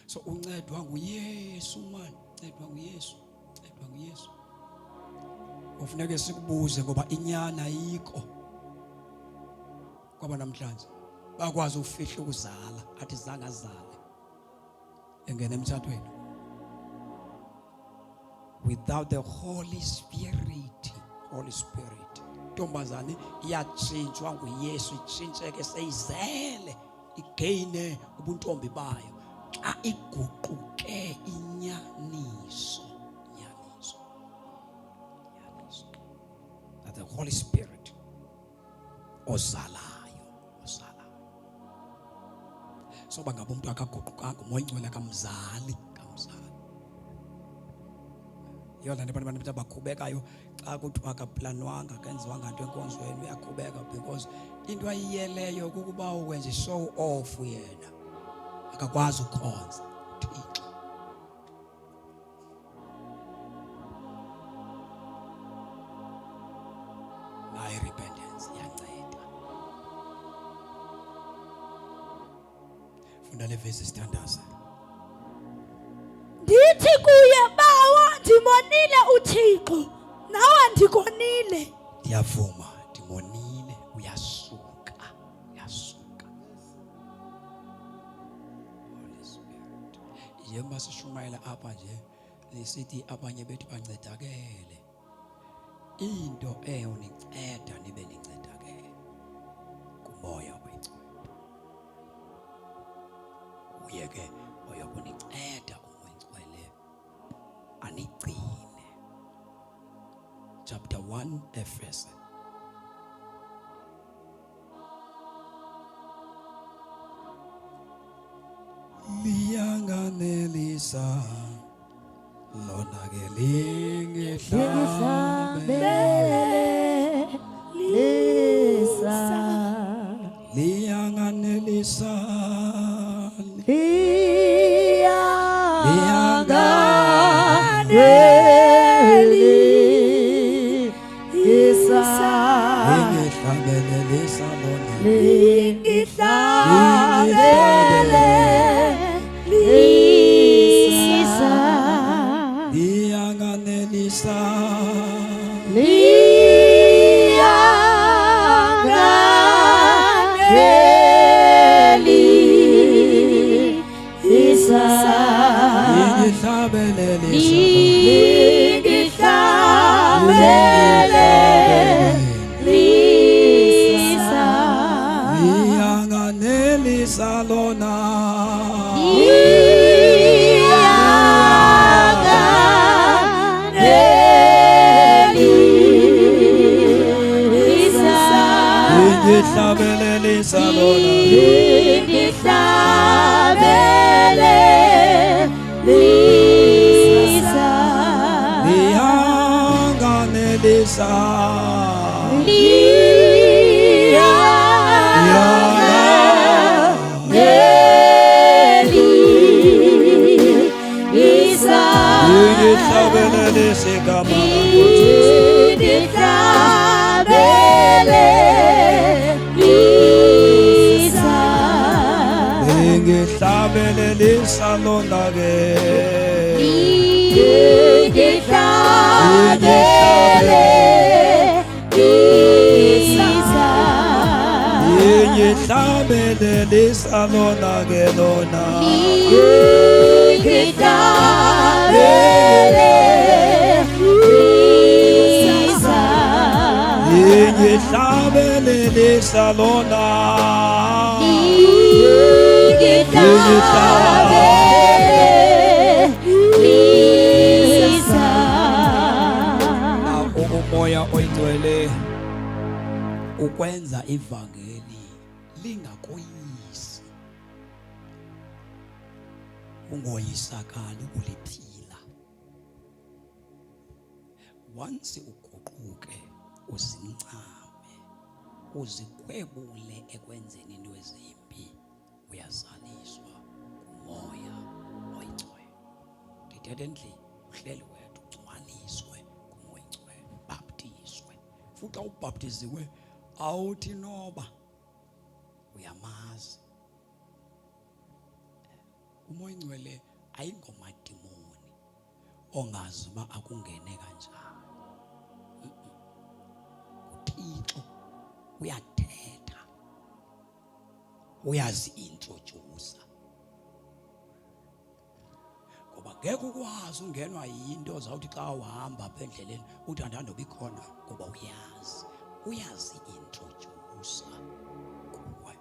So uncedwa nguYesu man, uncedwa nguYesu. Ufuneka sikubuze ngoba inyana ayikho kwaba namhlanje. Bakwazi ukufihla ukuzala athi zange azale engene emthathweni. Without the Holy Spirit, intombazane iyatshintshwa nguYesu, itshintsheke seyizele igeyine ubuntombi bayo xa iguquke inyaniso. That the Holy Spirit ozalayo. So bangabe umuntu akaguqukanga umoya ingcwele kamzali. Yona abantu abakhubekayo xa kuthiwa akaplanwanga akenziwanga into enkonzweni uyakhubeka because into ayiyeleyo kukuba ukwenza show off yena akakwazi ukukhonza uThixo. Nayi repentance iyanceda. Funda le verse standards. Ndithi kuye bawo ndimonile uThixo nawe ndikonile. Ndiyavuma ndimonile uyasuka. Holy Spirit nje masishumayela apha nje lesithi abanye bethu bancedakele into eyoninceda nibe nincedakele kumoya oyingcwele uye ke oyokuninceda umoya oyingcwele anigcine chapter 1 Efese liyanganelisa lona ke Lisa liyanganelisa lingihlabelelisa lona liyanganelisa liyanganelisa lona lingihlabelelisa lona liyanganelisa lingihlabelelisa igama lingihlabelelisa lona ke lingihlabelelisa lona ke lona lingihlabelelisa lona umoya oyingcwele ukwenza ivangeli lingakoyisi ungoyisakala ukuliphila once uguquke uzincame uzikwebule ekwenzeni into ezimbi uyazaliswa kumoya oyingcwele ndithetha endlini uhleli wedwa ugcwaliswe kumoya oyingcwele ubhaptizwe futhi awubhaptiziwe awuthi noba uyamazi umoya oyingcwele ayingomadimoni ongazi uba akungene kanjani uThixo uyathetha uyazi-introducer ngoba ngeke ukwazi ungenwa yinto zawuthi xa uhamba apha endleleni uthi andanoba ikhona ngoba uyazi-introducer kuwe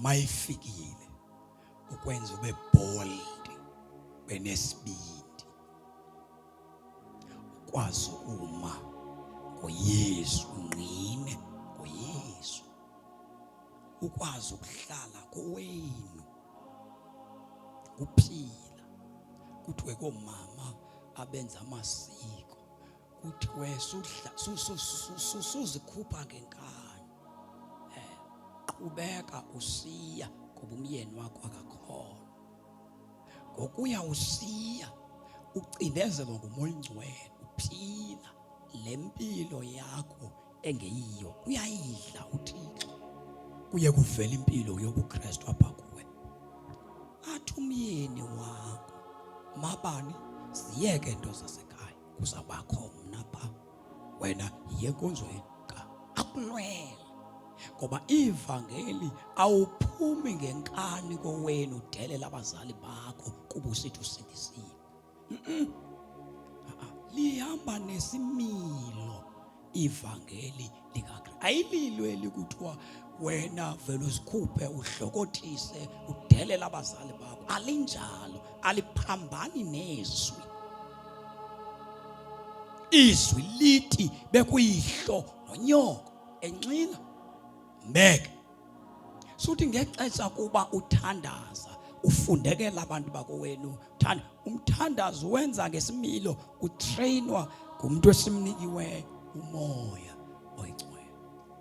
mayifikile ukwenza ube bold benesibindi ukwazi uma ngoYesu ungqine ngoYesu ukwazi ukuhlala kowenu kuphila kuthiwe komama abenza amasiko kuthiwe suzikhupha ngenkani qhubeka usiya ngoba umyeni wakho akakhona ngokuya usiya ucindezelwa ngumoya oyingcwele uphila lempilo yakho engeyiyo uyayidla uThixo kuye kuvela impilo yobuKristu apha kuwe athi umyeni wakho mabani ziyeke into zasekhaya kuzawubakho mna pha wena yiye enkonzweni akunwele Ngoba ivangeli awuphumi ngenkani kowenu udelela abazali bakho kuba usithi usindisiwe. Lihamba nesimilo ivangeli likaKristu. Ayililwe likuthiwa wena vele usikhuphe uhlokothise udelela abazali bakho. Alinjalo, aliphambani nezwi. Izwi lithi bekuyihlo nonyoko enxila mbeke. Suthi ngexesha kuba uthandaza ufundekela abantu bakowenu thanda umthandazo wenza ngesimilo utrainwa ngumuntu esimnikiwe umoya oyingcwele.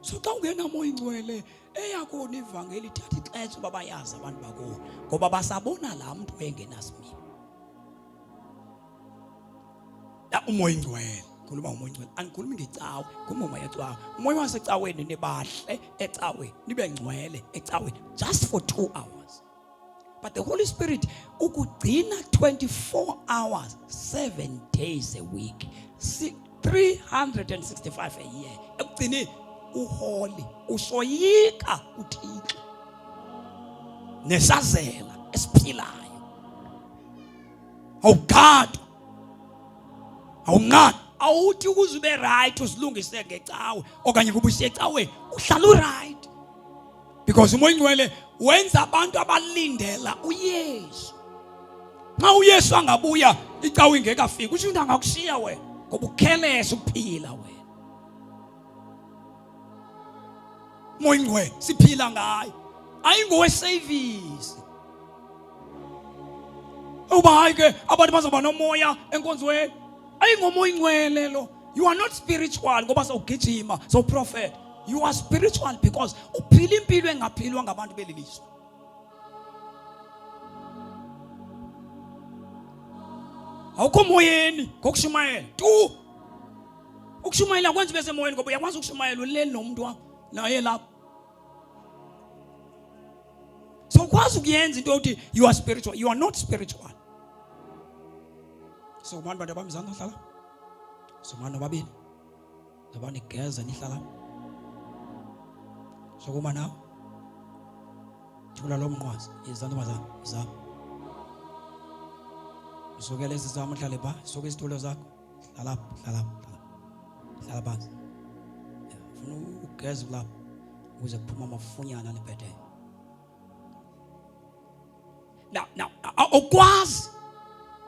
So xa ungena moya ingcwele eyakho ivangeli ithatha ixesha uba bayazi abantu bakuwo ngoba basabona laa mntu engenasimilo. Umoya ingcwele khuluma umoya ingcwele angikhulumi ngecawe khuluma umoya ecawe. Umoya wasecaweni nibahle ecaweni nibe ngcwele ecaweni just for 2 hours. But the Holy Spirit ukugcina 24 hours 7 days a week 365 a year. Ekugcine uholy usoyika uThixo nesazela esiphilayo. Awugadi awunqadi awuthi ukuze ube right usilungise ngecawe okanye kuba usecaweni uhlala right because umoya ingcwele wenza abantu abalindela uYesu. Nxa uYesu angabuya icawe ingekafiki usho into angakushiya wena ngoba ukhelesa ukuphila wena. Umoya ingcwele siphila ngayo ayingowe service. Uba hayi ke abantu bazoba nomoya enkonzweni ayingomoya ingcwele lo. You are not spiritual ngoba sawugijima sawuprofet. You are spiritual because uphila impilo engaphilwa ngabantu belilizwe. Awukho moyeni ngokushumayela tu. Ukushumayela kwenza bese moyeni ngoba uyakwazi ukushumayela ulele nomuntu wakho naye lapho. So ukwazi ukuyenza into yokuthi you are spiritual. You are not spiritual. So abantu abamzana hlala. So manje babili. Labani geza nihlala. So kuma nawe. Thula lo mnqwazi izana bazana za. Usukela isizama uhlale ba, soke isitulo zakho. Hlala hlala. Hlala phansi. Ufuna ugeza lapho ukuze kuphuma amafunyana lebhede. Now, ukwazi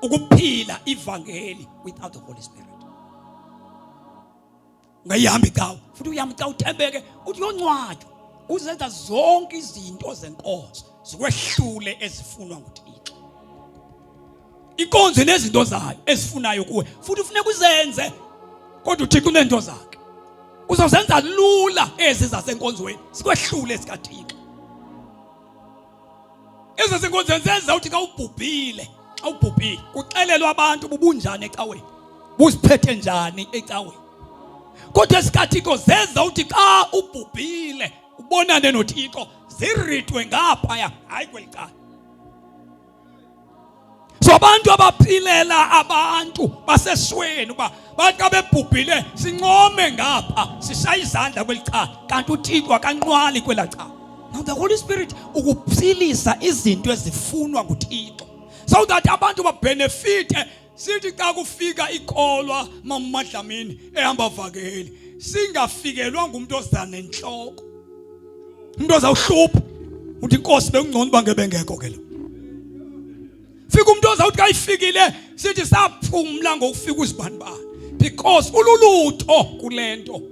ukuphila ivangeli without the Holy Spirit. Ngayihamba icawe, futhi uyahamba icawe uthembeke, uthi yoncwadi, uzenza zonke izinto zenkonzo, zikwehlule ezifunwa nguThixo. Inkonzo nezinto zayo ezifunayo kuwe, futhi ufuneka uzenze, kodwa uThixo unento zakhe. Uzozenza lula ezi zasenkonzweni, zikwehlule ezikaThixo. Ezasenkonzweni zenza uthi ka ubhubhile. Awubhubhile kuxelelwa abantu bubunjani ecaweni busiphethe njani ecaweni kodwa esikaThixo zenza uthi xa ubhubhile ubonane noThixo ziritwe ngapha hayi kwelicala. So abantu abaphilela abantu basesweni uba bathi abebhubhile sincome ngapha sishaya izandla kwelicala kanti uThixo akanqwali kwelacala. Now the Holy Spirit ukuphilisa izinto ezifunwa nguThixo so that abantu babenefite. Sithi xa kufika ikolwa mamadlamini ehamba vakeli singafikelwa ngumuntu ozana enhloko umuntu ozawuhlupha uthi inkosi bekungcono bangebengekho ke lo. Fika umuntu ozawuthi kayifikile sithi saphumla ngokufika uzibanibani because ululutho kulento.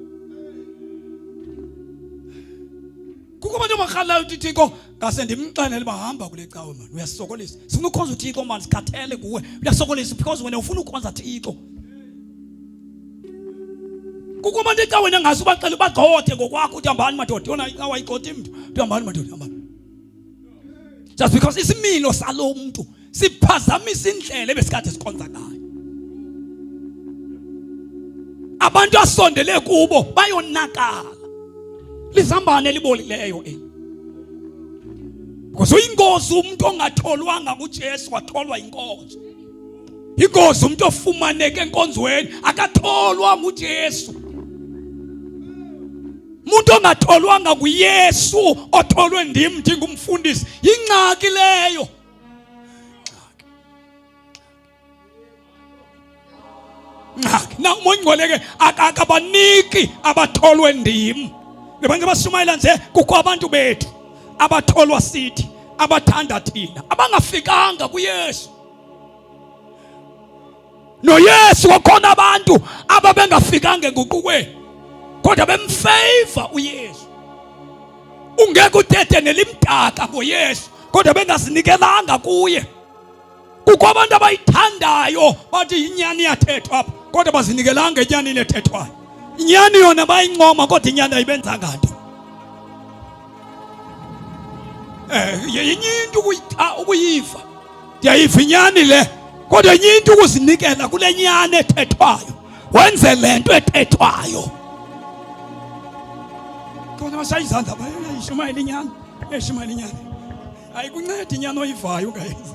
Kukho abantu abakhala uthi Thixo ngase ndimxelele bahamba kule cawe man uyasokolisa. Sifuna ukhonza uThixo man sikhathele kuwe uyasokolisa because wena ufuna ukhonza Thixo. Kukho abantu ecaweni engase ubacela ubagxothe ngokwakho uthi hambani madoda yona icawa ayigxothe umuntu uthi hambani madoda hambani. Just because isimilo salo muntu siphazamisa indlela ebesikade sikhonza ngayo. Abantu asondele kubo bayonakala. Lizambane libolileyo because uyingozi umuntu ongatholwanga kuJesu watholwa inkonzo. Ingozi umuntu ofumaneke enkonzweni akatholwa nguJesu. umuntu ongatholwanga kuYesu otholwe ndim ngumfundisi ingxaki leyo. Na umoya ngcwele ke akabaniki abatholwe ndim. Ngebanye bashumayela nje kukho abantu bethu abatholwa sithi abathanda thina abangafikanga kuYesu. NoYesu wakhona abantu ababengafikanga enguqukweni kodwa bemfavor uYesu. Ungeke uthethe nelimdaka ngoYesu kodwa bengasinikelanga kuye. Kukho abantu abayithandayo bathi inyani iyathethwa apha kodwa bazinikelanga enyanini ethethwayo. Inyani yona bayincoma kodwa inyani ayibenzanga nto. Yenye into ukuyiva ndiyayiva inyani le kodwa yenye into ukuzinikela kule nyani ethethwayo wenze lento ethethwayo. Kodwa basayizandla bayishumayela inyani eshumayela inyani ayikunceda inyani oyivayo ungayenzi.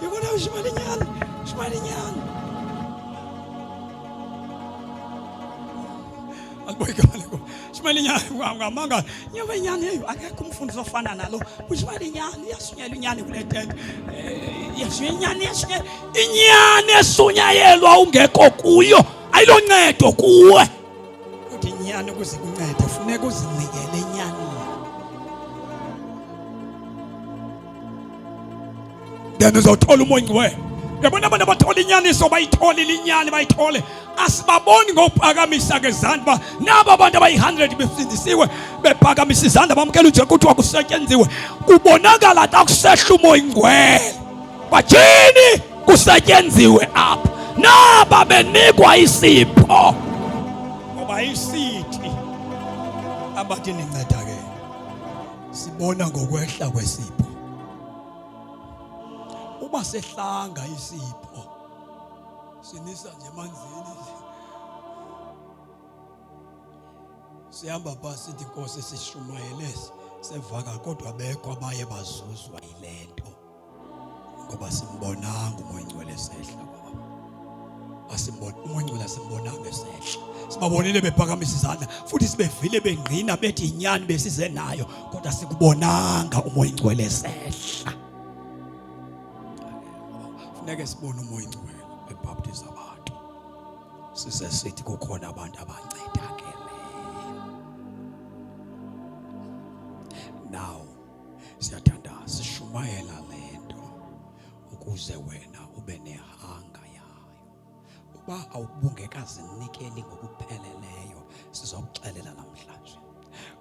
Yabona ushumayela inyani shumayela inyani aliboyikale ko shumayela inyani ngamanga nyoba inyani eyo akekho umfundisi ofana nalo ushumayela inyani yasunyela inyani kule tente yasunyela inyani yasunyela inyani esunyayelwa ungekho kuyo ayiloncedo kuwe. Uthi inyani ukuzikunceda kufuneka uzinikele inyani. Then uzothola umoya ngcwele. Yabona abantu abathola inyaniso bayithole inyani bayithole asibaboni ngophakamisa ngezandla naba abantu abayi100 befundisiwe bephakamisa izandla bamkela nje kuthiwa kusetyenziwe kubonakala xa kusehla umoya ngcwele. Bathini kusetyenziwe apha naba benikwa isipho ngoba isithi abathi ninceda ke sibona ngokwehla kwesipho. Uba sehlanga isipho sinisa nje emanzini sihamba phasi sithi Nkosi sishumayele sevaka kodwa bekho abaye bazuzwa yilento ngoba simbonanga umoya ngcwele sehla baba. Asimbona umoya ngcwele asimbonanga sehla. Sibabonile bephakamisa izandla futhi sibevile bengqina bethi inyani besize nayo kodwa sikubonanga umoya ngcwele sehla. Ngeke sibone umoya ngcwele ebaptize abantu. Sisesithi kukhona abantu abancedakeleyo. Now siyathanda sishumayela lento ukuze wena ube nehanga yayo. Uba awubungekazinikeli ngokupheleleyo sizokuxelela namhlanje.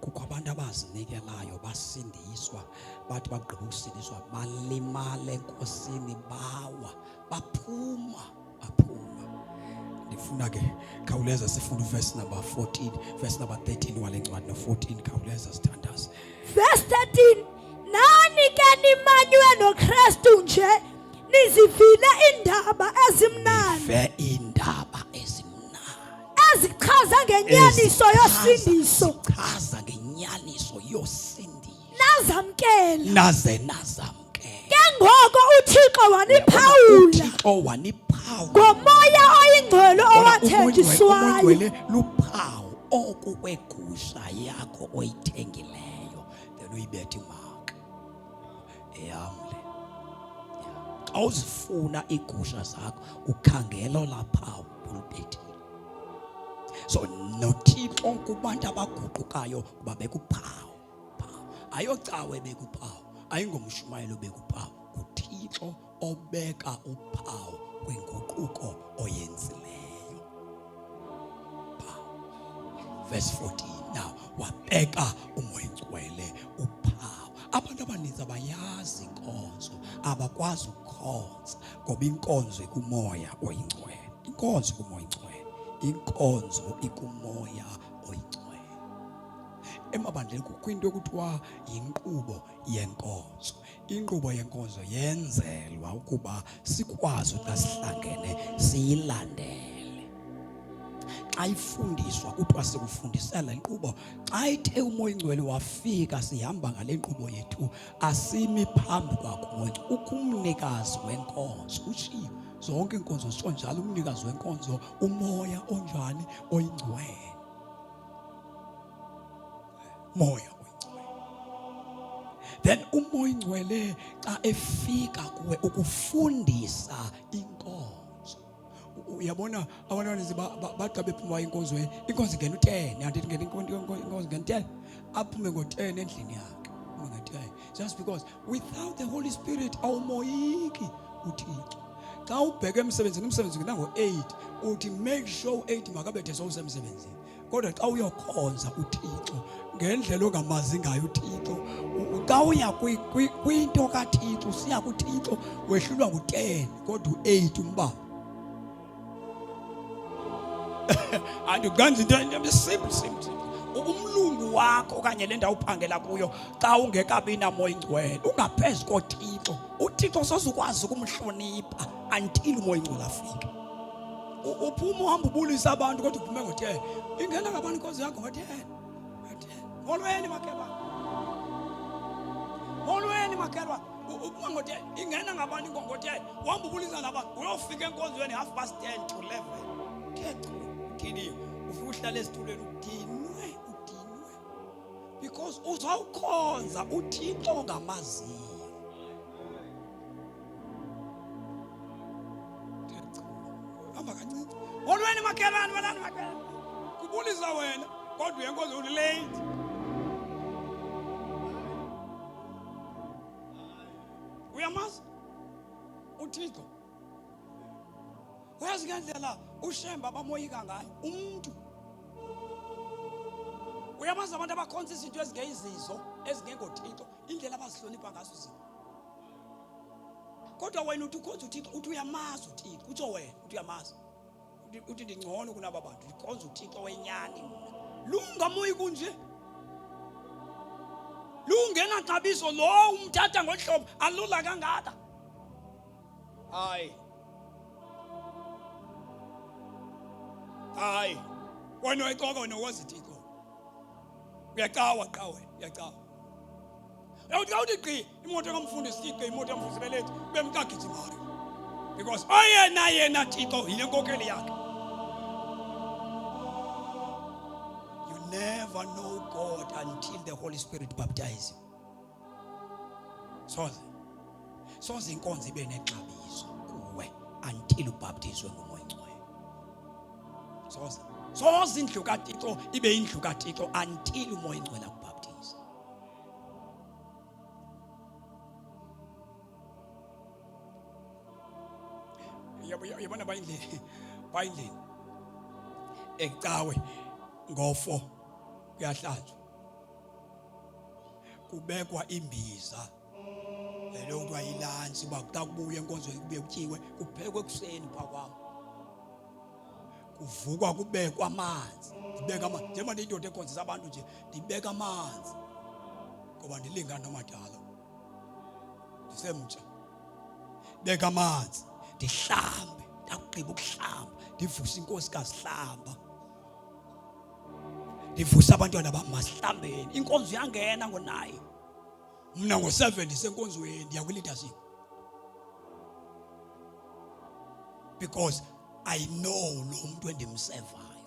Kukho abantu abazinikelayo basindiswa bathi bagqiba ukusindiswa balimale enkosini bawa baphuma. Ndifuna ke khawuleza sifunda verse number 14 verse number 13 wale ncwadi no14 khawuleza sithandaze. Verse 13 nani ke nimanywe noKristu nje nizivile indaba ezimnandi. Ve indaba ezimnandi ezichaza ngenyaniso yosindiso. Chaza ngenyaniso yosindiso. Nazamkela. Nazamkela. Ke ngoko uThixo waniphawula. Ngomoya oyingcwele owathenjiswayo. Ngcwele luphawu oku kwegusha yakho oyithengileyo. Then uyibethe imark. Eyamle. Awuzifuna igusha zakho ukhangela laphawu ulubethile. So noThixo kubantu abaguqukayo babeka uphawu. Ayocawe bekuphawu ayingomshumayelo bekuphawu uThixo obeka uphawu kwenguquko oyenzileyo. Verse 14 now wabeka umoya ngcwele uphawu. Abantu abaninzi abayazi inkonzo abakwazi ukukhonza ngoba inkonzo ikumoya oyingcwele. Inkonzo kumoya ngcwele. Inkonzo ikumoya oyingcwele. Emabandleni kukho into ekuthiwa yinkqubo yenkonzo. Inkqubo yenkonzo yenzelwa ukuba sikwazi ukuthi sihlangene siyilandele. Xa ifundiswa kuthiwa sikufundisela inkqubo. Xa ithe umoya ngcwele wafika sihamba ngale nkqubo yethu asimi phambi kwakho umoya. Ukumnikazi wenkonzo ushiyo zonke inkonzo zisho njalo umnikazi wenkonzo umoya onjani oyingcwele. moya oyingcwele. Then umoya oyingcwele xa efika kuwe ukufundisa inkonzo. Uyabona abantwana bathi bephuma inkonzweni, inkonzo ingena u10, andithi ingena inkonzo ingena 10, aphume ngo10 endlini yakhe. Just because without the Holy Spirit awumoyiki uThixo. Xa ubheke emsebenzini, umsebenzi ngena ngo8, uthi make sure u8 makabethe sowusemsebenzini. Kodwa xa uyokhonza uThixo ngendlela ongamazi ngayo uThixo, xa uya kwinto kaThixo, siya kuThixo wehlulwa ngo10 kodwa u8 umbaba. Andikanzi into simple. Umlungu wakho okanye le ndawo uphangela kuyo xa ungekabi namoya ingcwele ungaphezi koThixo, uThixo sozukwazi ukumhlonipha until umoya ingcwele afike. Uphuma uhamba ubulisa abantu kodwa uphume ngo10, ingena ngabani inkonzo yakho ngo10. Molweni makelwa uphuma ngo10, ingena ngabani ngo10, uhamba ubulisa nabantu uyofika enkonzweni 10:30 to 11. Kini ufuhlala esitulweni udinwe because uzawukhonza uThixo ongamaziyo. Hamba kancinci. Molweni makelwane kubulisa wena kodwa uyenkonzo uli late. Uyamazi uThixo. Uyazi ngendlela uShemba abamoyika ngayo umuntu. Uyamazi abantu abakhonza izinto ezingeyizizo ezingengoThixo, indlela abazihlonipha ngazo izinto. Kodwa wena uthi ukhonza uThixo, uthi uyamazi uThixo, utsho wena uthi uyamazi. Uthi ndingcono kunaba bantu, ukhonza uThixo wenyani. Lungamoyi kunje. Lungena xabiso lo umthatha ngohlobo alula kangaka. Hayi. Wena uyixoka wena wazi uThixo. Uyacawa uyacawa. Uyawuthi qi imoto kamfundisi iqi imoto yamfundisi belethu bemkagijimayo. Because yena Thixo yile nkokeli yakhe. You never know God until the Holy Spirit baptizes you. Soze inkonzo ibe nexabiso kuwe until ubaptizwe ngomoya ingcwele. Soze indlu kaThixo ibe indlu kaThixo until umoya ingcwele akubhaptize. Yabona bayindlini ecawe ngo4 kuyahlanjwa kubekwa imbiza lelo kuthiwa yilansi bakuta kubuya enkonzweni kube kutyiwe kuphekwe ekuseni phakwami kuvukwa kubekwa amanzi ndibeka amanzi njengoba ndiyindoda ekhonzisa abantu nje ndibeka amanzi ngoba ndilingana namadala ndisemtsha beka amanzi ndihlambe ndakugqiba ukuhlamba ndivusa inkosikazi hlamba ndivusa abantwana bamasihlambeni inkonzo yangena ngo9 mina ngo7 ndisenkonzweni ndiya kwi-leadership because I know lo muntu endimsevayo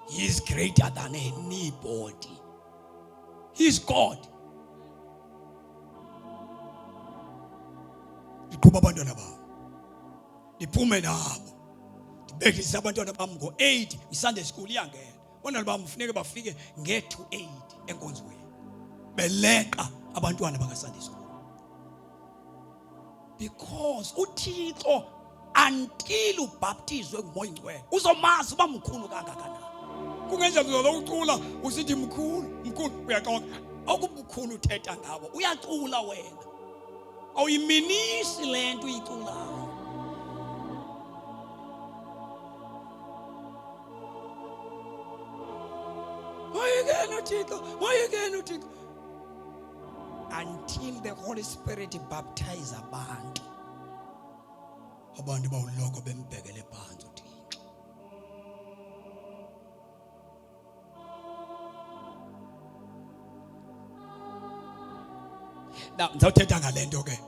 he is greater than anybody. He is God. Ndiqhuba abantwana babo ndiphume nabo ndibekisa abantwana bami ngo8 iSunday school iyangena abantwana bami kufuneka bafike nge-8 enkonzweni beleqa abantwana bakaSunday school because uThixo until ubaptizwe ngumoya ingcwele uzomazi uba mkhulu kangakanani. Kungenjalo uzokucula usithi mkhulu uyaxoka okubukhulu uthetha ngabo uyacula wena awuyiminisi lento uyiculayo. Moyekena uThixo until the Holy Spirit baptize abantu bawuloko bembhekele phansi uThixo. Na ngizawuthetha ngalento ke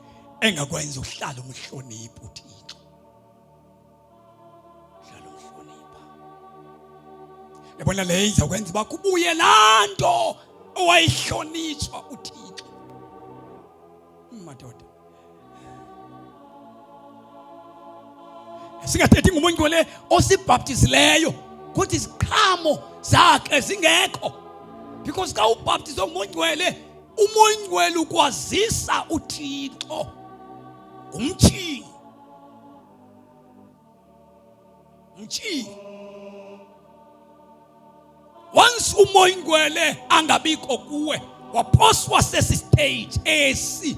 engakwenza uhlala umhlonipha uThixo. Uhlala umhlonipha. Yabona le izakwenza bakubuye lanto owayihlonitshwa uThixo. Madoda, singathethi ngumuntu ngole osibhaptizileyo kodwa iziqhamo zakhe zingekho, because ka ubhaptizwa ngumuntu ngcwele, umuntu ngcwele ukwazisa uThixo umtshini. Once umoya ngcwele angabikho kuwe, waphoswa sesi stage esi,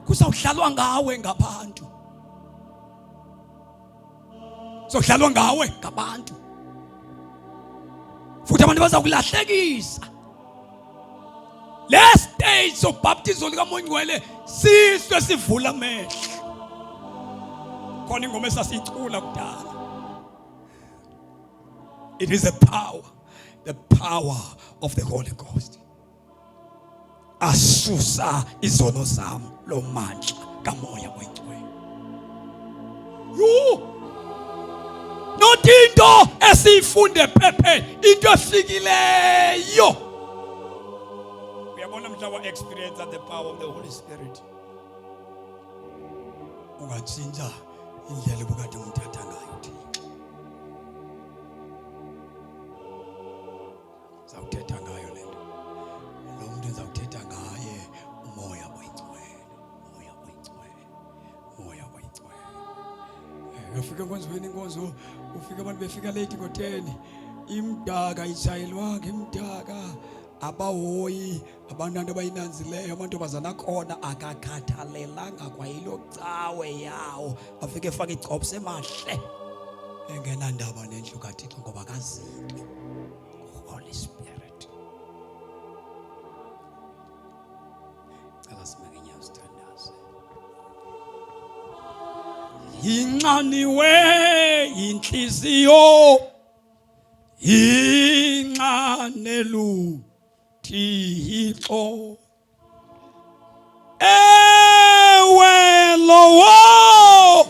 kuzawudlalwa ngawe ngabantu. Sokudlalwa ngawe ngabantu. Futhi abantu bazakulahlekisa. Le stage sobhaptizo likamoya ngcwele sihle sivula amehlo. Khona ingoma esasicula kudala. It is the power of the Holy Ghost. Asusa izono zami lo mandla kamoya oyingcwele. Not into esifunde phephe, into efikileyo. Uyabona mhlawumbe experience the power of the Holy Spirit. Ungatshintsha indlela obukade umthatha ngayo Thixo. Zawuthetha ngayo lento. Lo muntu uzawuthetha ngaye umoya oyingcwele, umoya oyingcwele, umoya oyingcwele. Ufika enkonzweni inkonzo, ufika abantu befika late ngo10, imdaka ishayelwanga imdaka, abahoyi, abantu abayinanzileyo, amantombazana khona akakhathalelanga kwayilo cawe yawo, afike efaka igcobse emahle engenandaba nendlu kaThixo ngoba kazinto Holy Spirit. Cela simeke inyawo sithandaze. Inxaniwe inhliziyo, inxanelu Thixo, ewe lowo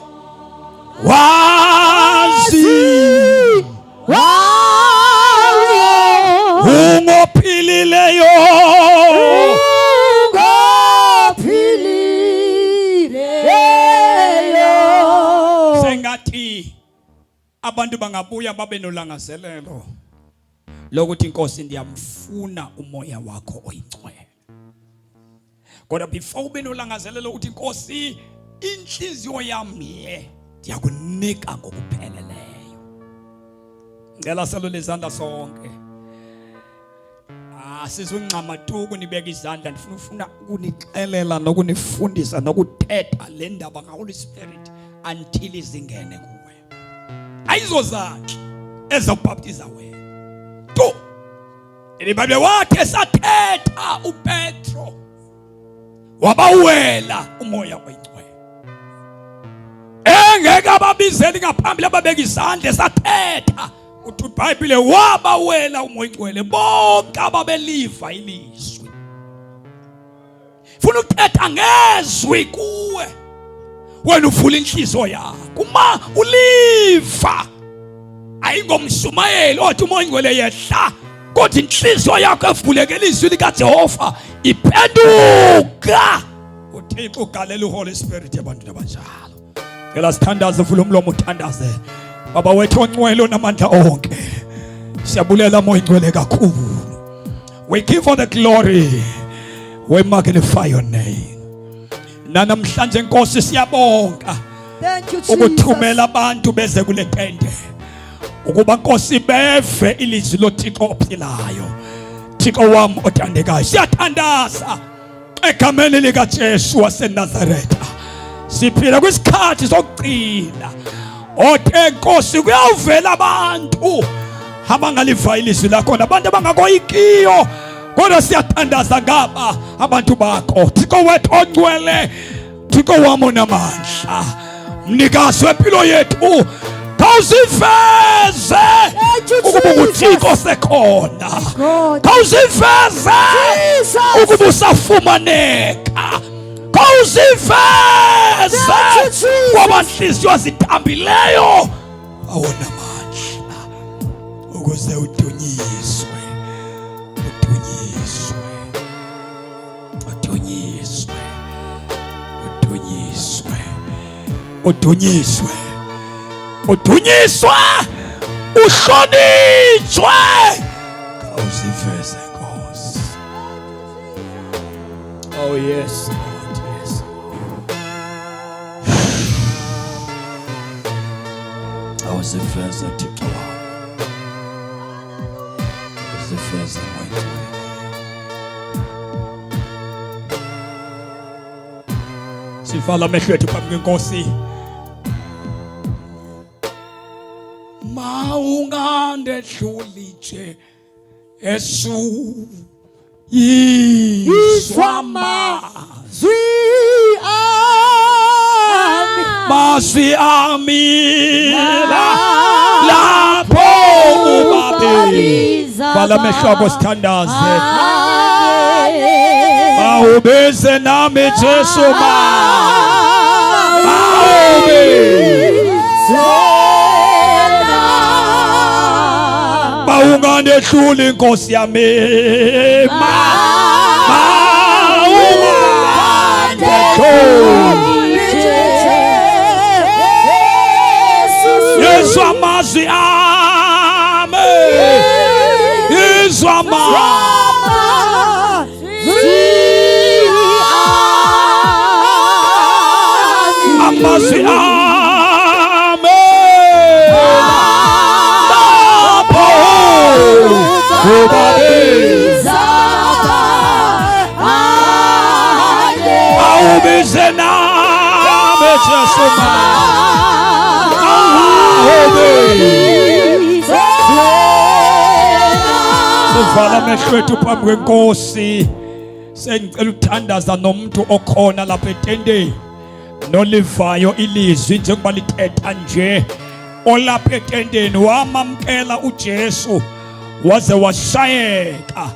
wazi ungophilileyo, sengathi abantu bangabuya babe nolangazelelo lokuthi Nkosi ndiyamfuna umoya wakho oyingcwele. Kodwa before ube nolangazelelo ukuthi Nkosi inhliziyo yami le ndiyakunika ngokupheleleyo. Ngicela salule izandla sonke. Sizungcama tu kunibeka izandla, ndifuna ukunixelela nokunifundisa nokuthetha le ndaba kaHoly Spirit until izingene kuwe. Ayizozakhe ezobhaptiza wena. To iBhayibheli wathi esathetha uPetro wabawela umoya oyingcwele. Engeke ababizeli ngaphambili ababeka izandla esathetha uthi iBhayibheli wabawela umoya oyingcwele bonke ababeliva ilizwi. Funa ukuthetha ngezwi kuwe wena uvula inhliziyo yakho uma uliva. Ayingomshumayeli othi umoya oyingcwele yehla, kodwa inhliziyo yakho evulekile izwi likaJehova iphenduka. uThixo ugalela uHoly Spirit ebantwini abanjalo. Ngela sithandaze, vula umlomo uthandaze. Baba wethu ongcwele onamandla onke, siyabulela moya oyingcwele kakhulu. We give all the glory, we magnify your name. Namhlanje Nkosi siyabonga ukuthumela abantu beze kule tente ukuba Nkosi beve ilizwi loThixo ophilayo. Thixo wami othandekayo, siyathandaza egameni likaJesu waseNazaretha. Siphila kwisikhathi sokugcina othe Nkosi kuyavela abantu abangaliva ilizwi lakho, nabantu abangakoyikiyo, kodwa siyathandaza ngaba abantu bakho. Thixo wethu ongcwele, Thixo wami onamandla, mnikazi wempilo yethu, khawusiveze ukuba uThixo sekhona, khawusiveze ukuba usafumaneka, khawusiveze kwabanhliziyo zithambileyo awonamandla ukuze udunyiswe udunyiswe, uhlonitshwe. Khawuziveze Nkosi. Oh yes Lord, yes. Khawuziveze Thixo wami. Khawuziveze manje. Sivala amehlo ethu phambi kweNkosi. Maungandehluli nje Yesu yizwa mazwi ami lapho ubabiza. Vala amehlo akho sithandaze. Awubize nami Jesu Maungandehluli Nkosi yami. Yizwa amazwi ami, yizwa amazwi ami lapho ubabiza. Awubize nami Jesu sivala amehlo ethu phambi kweNkosi. Sengicela ukuthandaza nomuntu okhona lapha etendeni nolivayo ilizwi njengoba lithetha nje, olapha etendeni wamamkela uJesu waze washayeka.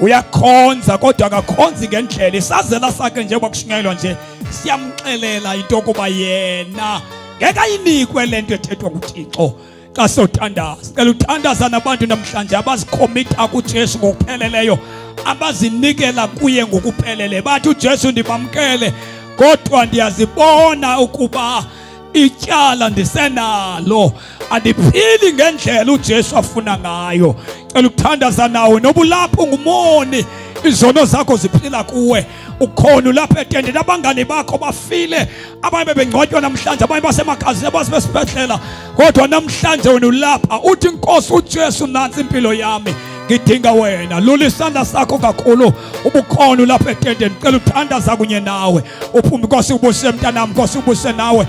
Uyakhonza kodwa akakhonzi ngendlela, isazela sakhe njengoba kushunyayelwa nje siyamxelela into yokuba yena ngeke ayinikwe lento ethethwa nguThixo. Xa sothandaza, cela uthandaza nabantu namhlanje abazikhomitha kuJesu ngokupheleleyo, abazinikela kuye ngokuphelele. Bathi uJesu ndibamkele kodwa ndiyazibona ukuba ityala ndisenalo, andiphili ngendlela uJesu afuna ngayo. Cela ukuthandaza nawe nobulapho ungumoni, izono zakho ziphila kuwe. Ukhona lapha etendeni, abangani bakho bafile, abanye bebengcwatywa namhlanje, abanye basemakhazini, abasibesibhedlela, kodwa namhlanje wena ulapha uthi Nkosi uJesu nansi impilo yami ngidinga wena. Lula isandla sakho kakhulu, ubukhona lapha etendeni. Cela uthandaza kunye nawe, uphume. Nkosi ubusise mntanami, Nkosi ubusise nawe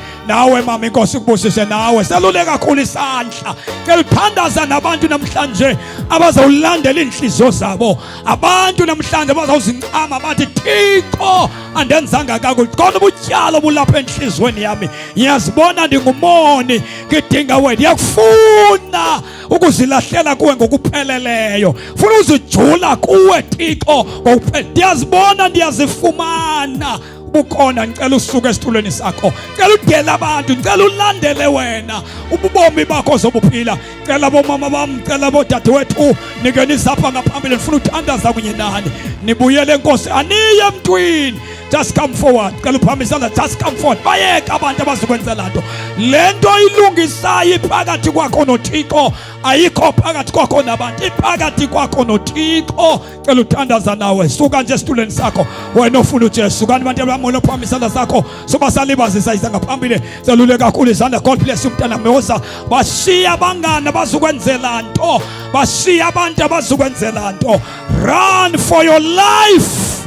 mama, Nkosi ubusise nawe. Selule kakhulu isandla. Cela uthandaza nabantu namhlanje abazawulandela inhliziyo zabo, abantu namhlanje abazawuzincama bathi Thixo andenzanga kakuhle, kodwa ubutyalo obulapha enhliziyweni yami ngiyazibona ndingumoni, ngidinga wena. Ndiyakufuna ukuzilahlela kuwe ngokupheleleyo, funa uzijula kuwe Thixo ngokupheleleyo. Ndiyazibona, ndiyazifumana bukhona. Ngicela usuke esitulweni sakho, ngicela udela abantu, ngicela ulandele wena ububomi bakho zobuphila. Ngicela bomama bami, ngicela bodadewethu, nikeni zapha ngaphambili, ndifuna uthandaza kunye nani. Nibuyele Nkosi, aniye emntwini. Just come forward. Ngicela uphamisana, just come forward. Bayeka abantu abazokwenzela nto. Lento ilungisayo iphakathi kwakho noThixo, ayikho phakathi kwakho nabantu, iphakathi kwakho noThixo. Ngicela uthandaza nawe, suka nje esitulweni sakho wena ofuna uJesu. Kanti abantu abamole uphamisana sakho soba salibazisa izanga phambili. Selule kakhulu izandla. God bless you mntana Mehoza. Bashiya abangana bazokwenzela nto, bashiya abantu abazokwenzela nto. Run for your life.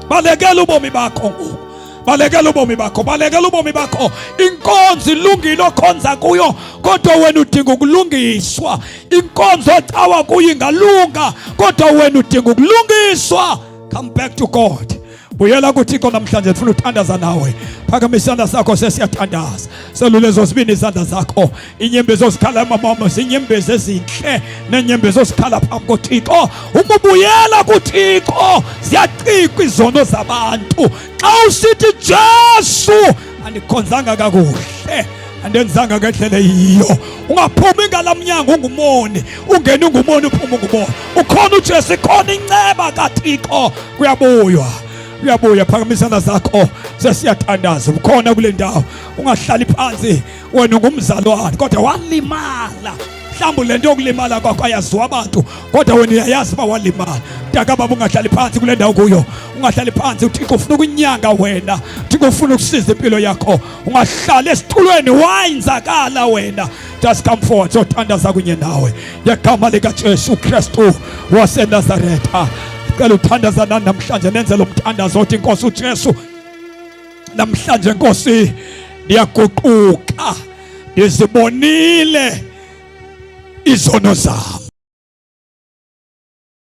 Balekela ubomi bakho ngoku, balekela ubomi bakho, balekela ubomi bakho. Inkonzo ilungile okhonza kuyo, kodwa wena udinga ukulungiswa. Inkonzo ocawa kuyo ingalunga, kodwa wena udinga ukulungiswa. Come back to God. Buyela kuThixo namhlanje, ndifuna uthandaza nawe. Phakama isandla sakho sesiyathandaza. Selule zozibini izandla zakho. Inyembezi ozikhala emamamo zinyembezi ezinhle, nenyembezi ozikhala phambi koThixo. Umubuyela kuThixo, ziyacikwa izono zabantu. Xa usithi Jesu andikhonzanga kakuhle, andenzanga ngendlela yiyo, ungaphumi ngalamnyango ungumoni, ungena ungumoni, uphuma ungumoni. Ukhona uJesu, ikhona inceba kaThixo, kuyabuywa. uyabuya phakamisana zakho sesiyathandaza ukhona kule ndawo ungahlali phansi wena ungumzalwane kodwa walimala mhlawumbe lento yokulimala kwakho ayaziwa abantu kodwa wena uyayazi uba walimala mntaka baba ungahlali phansi kule ndawo kuyo ungahlali phansi uThixo ufuna ukunyanga wena uThixo ufuna ukusiza impilo yakho ungahlali esitulweni wayenzakala wena just come forward sothandaza kunye nawe ngegama likaJesu Kristu waseNazaretha cela uthandaza namhlanje nenze lo mthandazo othi Nkosi uJesu namhlanje Nkosi ndiyaguquka ndizibonile izono zami